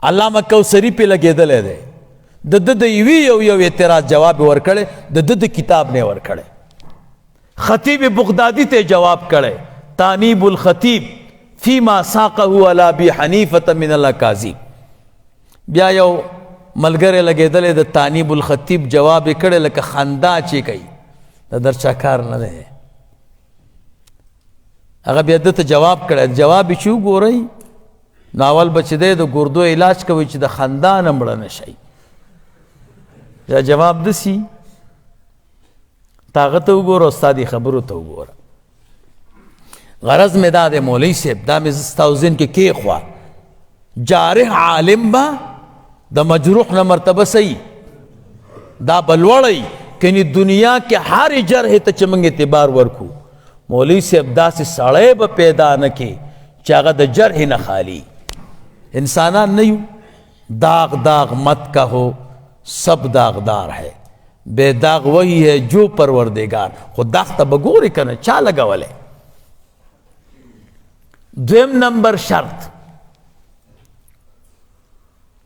علامه کوثري پې لګېدلی دی د ده د یو اعتراض جواب ورکړی د ده د کتاب نه ورکړی خطیب بغدادي ته جواب کړی تانیب الخطیب فیما ساقه علی ابي حنیفه من الاکاذیب بیا یو ملګری لګېدلی د تانیب الخطیب جواب یې کړی لکه خندا چې کوي د درچا کار نه دی هغه بیا ده ته جواب کړی جواب یې چې وګورئ نو اول به چې دی د ګردو علاج کوي چې د خندا نه مړه نه شئ یا جواب دسی تا هغه ته وګوره او ستا دې خبرو ته وګوره غرض مې دا دی مولوي صاحب دا مې زه ستا ذهن کې کېښوه جارح عالم به د مجروح نه مرتبه صحیح دا به لوړی کنی دنیا کے ہر جرح ته چې موږ اعتبار ورکو مولوی صاحب داسې سړی به پیدا نه کې چې هغه د جرح نه خالی انسانان نه یو داغ داغ مت کہو سب داغدار ہے بے داغ وہی ہے جو پروردگار خود داغ تا بگوری کنه چا لگولے دویم نمبر شرط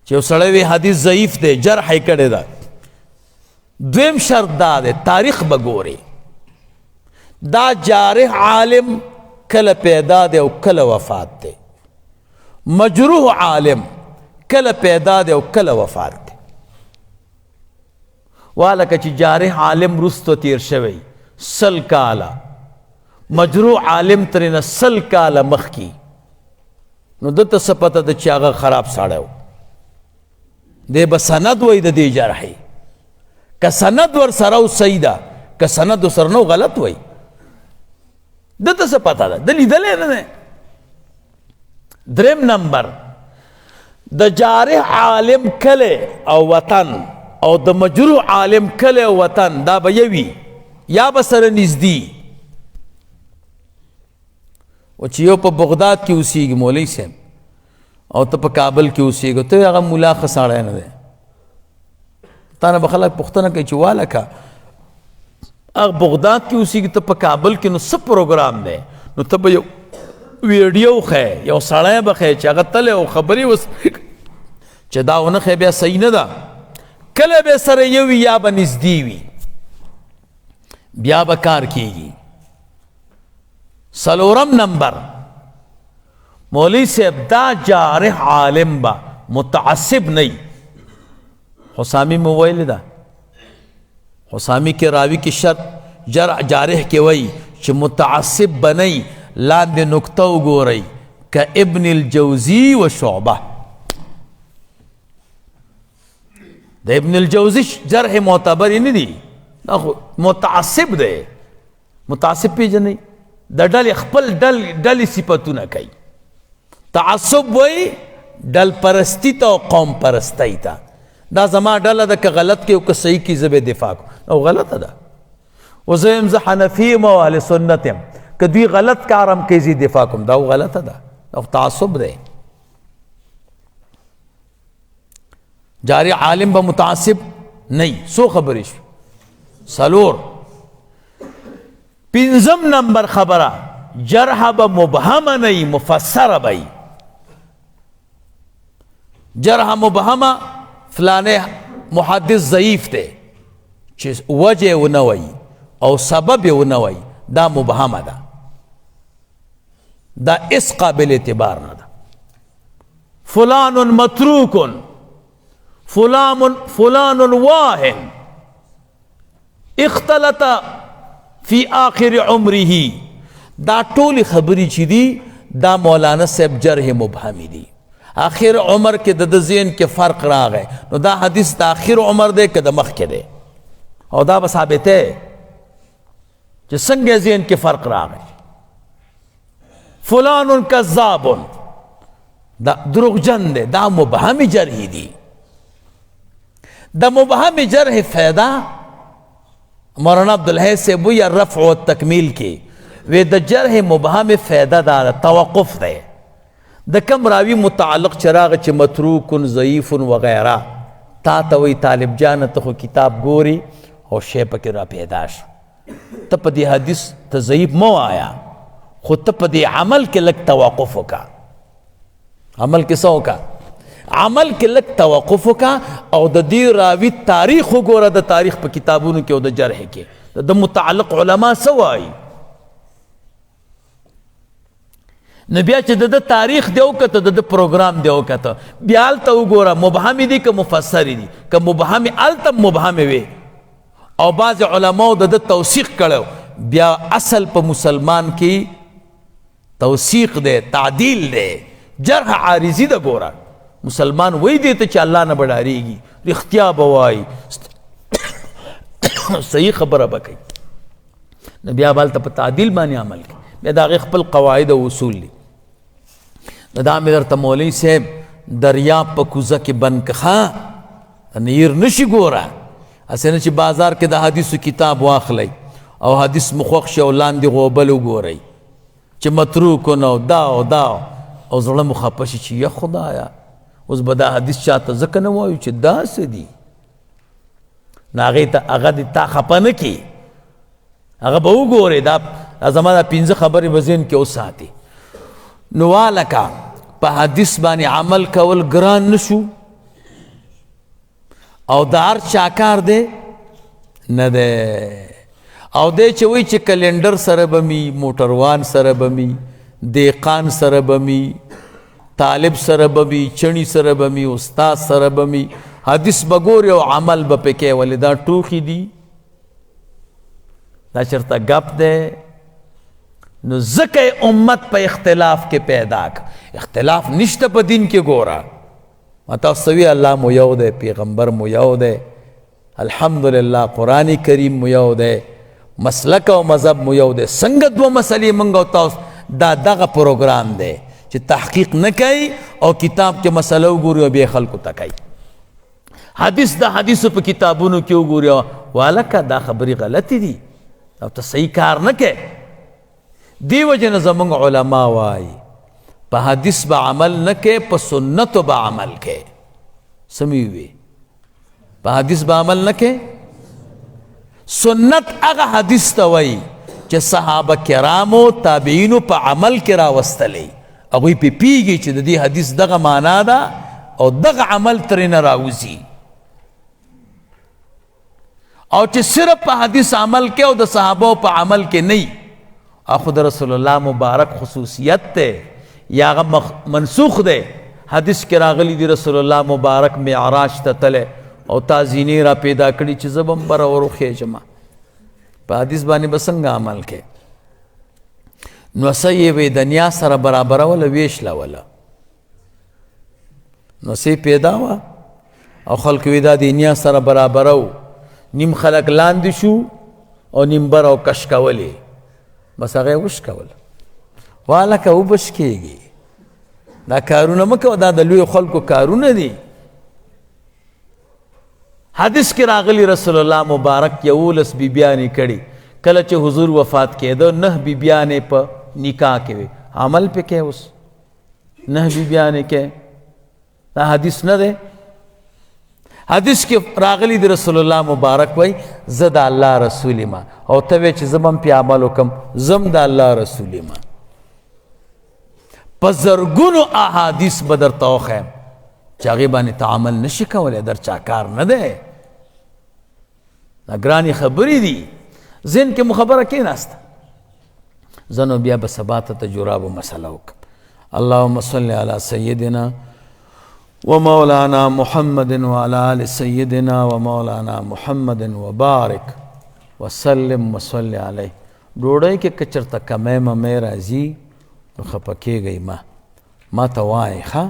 چه سڑوی حدیث ضعیف دے جرحی کڑے دا دویم شرط دا دے تاریخ بگوری دا جارح عالم کل پیدا دے و کل وفات دے مجروح عالم کل پیدا دے و کل وفات دے والکه چې جارح عالم رستو تیر شوی سل کالا مجروح عالم ترینه سل کالا مخکی نو دته څه پته ده چې هغه خراب ساړی و دی به سند وی د دې جرحې که سند ور سره و صحیح ده که سند ورسره نه غلط وی دته څه پته ده د لیدلی نه دی دریم نمبر د جارح عالم کلی او وطن او د مجروح عالم کلی او وطن دا به یوي یا به سره نږدې و چې یو په بغداد کې اوسېږي مولوي صاحب او ته په کابل کې اوسېږي ته هغه ملا ښه سړی نه دی تا نه به خلک پوښتنه کوي چې والکه هغه بغداد کې اوسېږي ته په کابل کې نو څه پروګرام دی نو ته به یو ویډیو ښیې یو سړی به ښیې چې هغه تلی او خبرې اوس چې دا ونه ښیې بیا صحیح نه ده کله به سره یو یا به نږدې وي بیا به کار کیږي څلورم نمبر مولوی صاحب دا جارح عالم با متعصب نہیں حسامی میں ویل دا حسامی کے راوی کی شرط جارح کے وی چې متعصب بنئی لاندې نکته وګورئ که ابن الجوزی و شعبہ د ابن الجوزی جرح معتبر نه دی متعصب دی متعصب پیژنئ د ډلې خپل ډلې صفتونه کوي تعصب وای ډل پرستی ته او قوم پرستی ته دا زما ډله ده که غلط کې او که صحیح کې زه به دفاع کوم او غلطه ده او زه یم زه حنفي یم او اهل سنت یم که دوی غلط کارم کوي زه دفاع کوم دا غلطه ده او تعصب دی جاری عالم به متعصب نہیں سو خبرې شو سلور پنځم نمبر خبره جرح به مبهمه نہیں مفسره بی جرح مبهمه فلانه محدث ضعیف تے چې وجه ونوی او سبب ونوی دا مبهمه ده دا اس قابل اعتبار نه ده فلان متروک فلان واهن اختلط فی آخر عمره دا ټول خبری چی دی دا مولانا صاحب جرح مبهمی دی آخر عمر کے دا ذہن کے فرق راغ ہے نو دا حدیث دا آخر عمر دے کہ دا مخ کے دے او دا بثابت ہے کہ سنگ ذہن کے فرق راغ ہے فلان کذاب دا دروغ جن دے دا مبہمی جرحی دی دا مبہمی جرح فیدہ مولانا عبدالحی سے بوئی رفع و تکمیل کی وی دا جرح مبہم فیدہ دا توقف دے دا کم راوی متعلق چراغ چھ متروک ضعیف وغیرہ تا توی طالب جان تخو کتاب گوری اور شیپ کی را پیداش تب دی حدیث تا ضعیف مو آیا خود تب دی عمل کے لگ توقف کا عمل کسو کا عمل کے لگ توقف کا او دا دی راوی تاریخ گورا دا تاریخ پا کتابونو کے او دا جرح کے دا متعلق علماء سوائی نبیا چې د تاریخ دیو کته د پروګرام دیو کته بیا الته وګوره مبهم دي که مفسر دي که مبهم الته مبهم وي او بعض علماء د توثیق کړو بیا اصل په مسلمان کې توثیق دی تعدیل دی جرح عارضی د ګوره مسلمان وای دی ته چې الله نه بډاریږي اختیا بوای صحیح خبره بکې نبیا بالته په تعدیل باندې عمل کوي بیا دا خپل قواعد او اصول دي دا مې درته مولوي صاحب دریاب په کوزه کې بند کښه نیر نشي ګوره اسنه چې بازار کې د حدیثو کتاب واخلی او حدیث مخوښ شي او لاندې غوبل وګورئ چې متروکو نو دا او زړه مو خفه شي چې یا خدایه اوس به دا حدیث چاته ځکه نه وایو چې داسې دي نو هغې ته هغه دې تا خفه نه کړي هغه به وګورې دا زما دا 5 خبرې به ذهن کې وساتي نو والکه په حدیث باندې عمل کول ګران نه شو او د هر چا کار دی نه دی او دی چې وایي چې کلنډر سره به می موټروان سره به می دیقان سره به می طالب سره به می چڼي سره به می استاد سره به می حدیث به ګوري او عمل به پکې ولې دا ټوخي دي دا چرته ګپ دی نو ځکه امت په اختلاف کې پیدا اختلاف نشته په دین کې ګوره متاسوی الله مو یو دی پیغمبر مو یو دی الحمدلله قرآن کریم مو یو دی مسلک او مذهب مو یو دی څنګه دوه مسلې موږ او تاسو دا دغه پروګرام دی چې تحقیق نه کوي او کتاب کې مسله وګوري او بیا خلکو ته کوي حدیث د حدیثو په کتابونو کې وګوري والکه دا خبرې غلطې دي او ته صحیح کار نه کوې دې وجې نه زموږ علما وایي په حدیث به عمل نه کې په سنتو به عمل کې سمی وي په حدیث به عمل نه کې سنت هغه حدیث ته وایي چې صحابه کرامو تابعینو په عمل کې راوستلی هغوی پې پیږي چې د دې حدیث دغه معنا ده او دغه عمل ترېنه راوځي او چې صرف په حدیث عمل کې او د صحابو په عمل کې نه اخو د رسول الله مبارک خصوصیت ته یا هغه منسوخ دی حدیث کې راغلی دی رسول الله مبارک معراج ته تله او تا زینې را پیدا کړي چې زه به هم بره وروخېږم په حدیث باندې به څنګه عمل کې نو څه یې وی د نیا سره برابروله ویشلوله نو څه پیدا وه او خلک وی دا د نیا سره برابرو نیم خلک لاندې شو او نیم بر او کش کولې بس هغه یې وشکول والکه وبش کېږي دا کارونه مه کوه دا د لویو خلکو کارونه دي حدیث کې راغلی رسول الله مبارک 11 بیبیانې کړي کله چې حضور وفات کېده 9 بیبیانې په نکاح کې وي عمل پې کې اوس 9 بیبیانې کې دا حدیث نه دی حدیث کې راغلی دی رسول الله مبارک وای زه د الله رسول یم او ته وایې چې زه به هم پې عمل وکړم زه د الله رسول یم په زرګونو احادیث به درته وښیم چې هغې باندې ته عمل نشي کولی در چا کار نه دی دا ګرانې خبرې دي ذهن کې مو خبره کېناسته زه نو بیا به سبا ته تجرابو مسله وکړم اللهم صل علی سیدنا ومولانا محمد وعلى آل سيدنا ومولانا محمد وبارك وسلم وصل علیه ډوډۍ کې که چېرته کمی ممی راځي نو خفه کېږئ ما ته وایئ ښه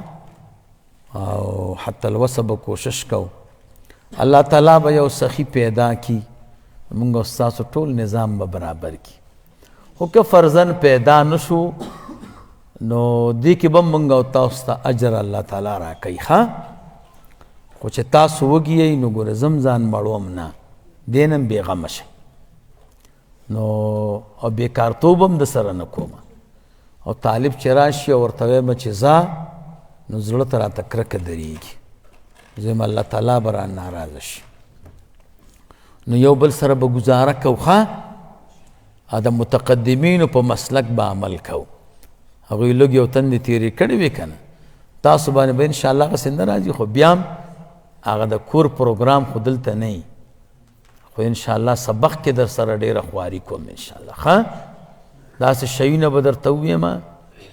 او حتی الوسه به کوشش کوو الله تعالی به یو سخی پیدا کی مونږ او ستاسو ټول نظام به برابر کی خو که فرضاً پیدا نشو نو دې کې به مونږ او تاسو ته اجر الله تعالی راکوي ښه خو چې تاسو وږیئ نو ګوره زم ځان مړوم نه دې نه هم بېغمه شئ نو او بېکارتوب هم د سره نه کومه او طالب چې راشي او ورته وایم چې ځه نو زړه ته راته کرکه درېږي زه یم الله تعالی به را ناراضه شي نو یو بل سره به ګزاره کوو ښه د متقدمینو په مسلک به عمل کوو هغوی لږ یو تندې تېرې کړې وې که نه تاسو باندې به انشاءالله هغسې نه راځي خو بیا هم هغه د کور پروګرام خو دلته نه وي خو انشاءالله سبق کې در سره ډېره خواري کوم انشاءالله ښه داسې شیونه به درته ووایم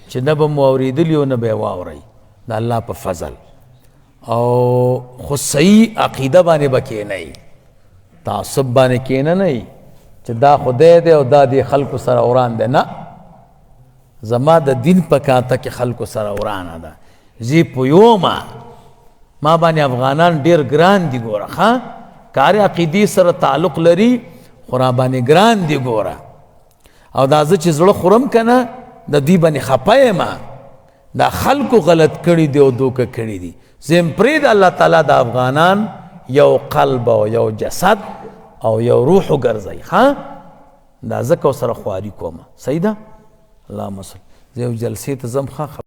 چې نه به مو اورېدلي او نه به یې واورئ د الله په فضل او خو صحیح عقیده باندې به کښېنئ تعصب باندې کښېننئ چې دا خدای دی او دا دې خلکو سره وران دی نه زما د دین په کاته کې خلکو سره ورانه ده زی پویومه ما باندې افغانان ډېر ګران دي ګوره ښه کار عقیدې سره تعلق لري خو را باندې ګران دي ګوره او دا زه چې زړه خورم که نه د دوی باندې خفه یم دا خلکو غلط کړي دي او دوکه کړي دي زه یم پرېږده الله تعالی د افغانان یو قلب او یو جسد او یو روح وګرځئ. ها دا ځکه ورسره خواري کومه. صحیح ده؟ اللهم صل. زه یو جلسې ته ځم. ښه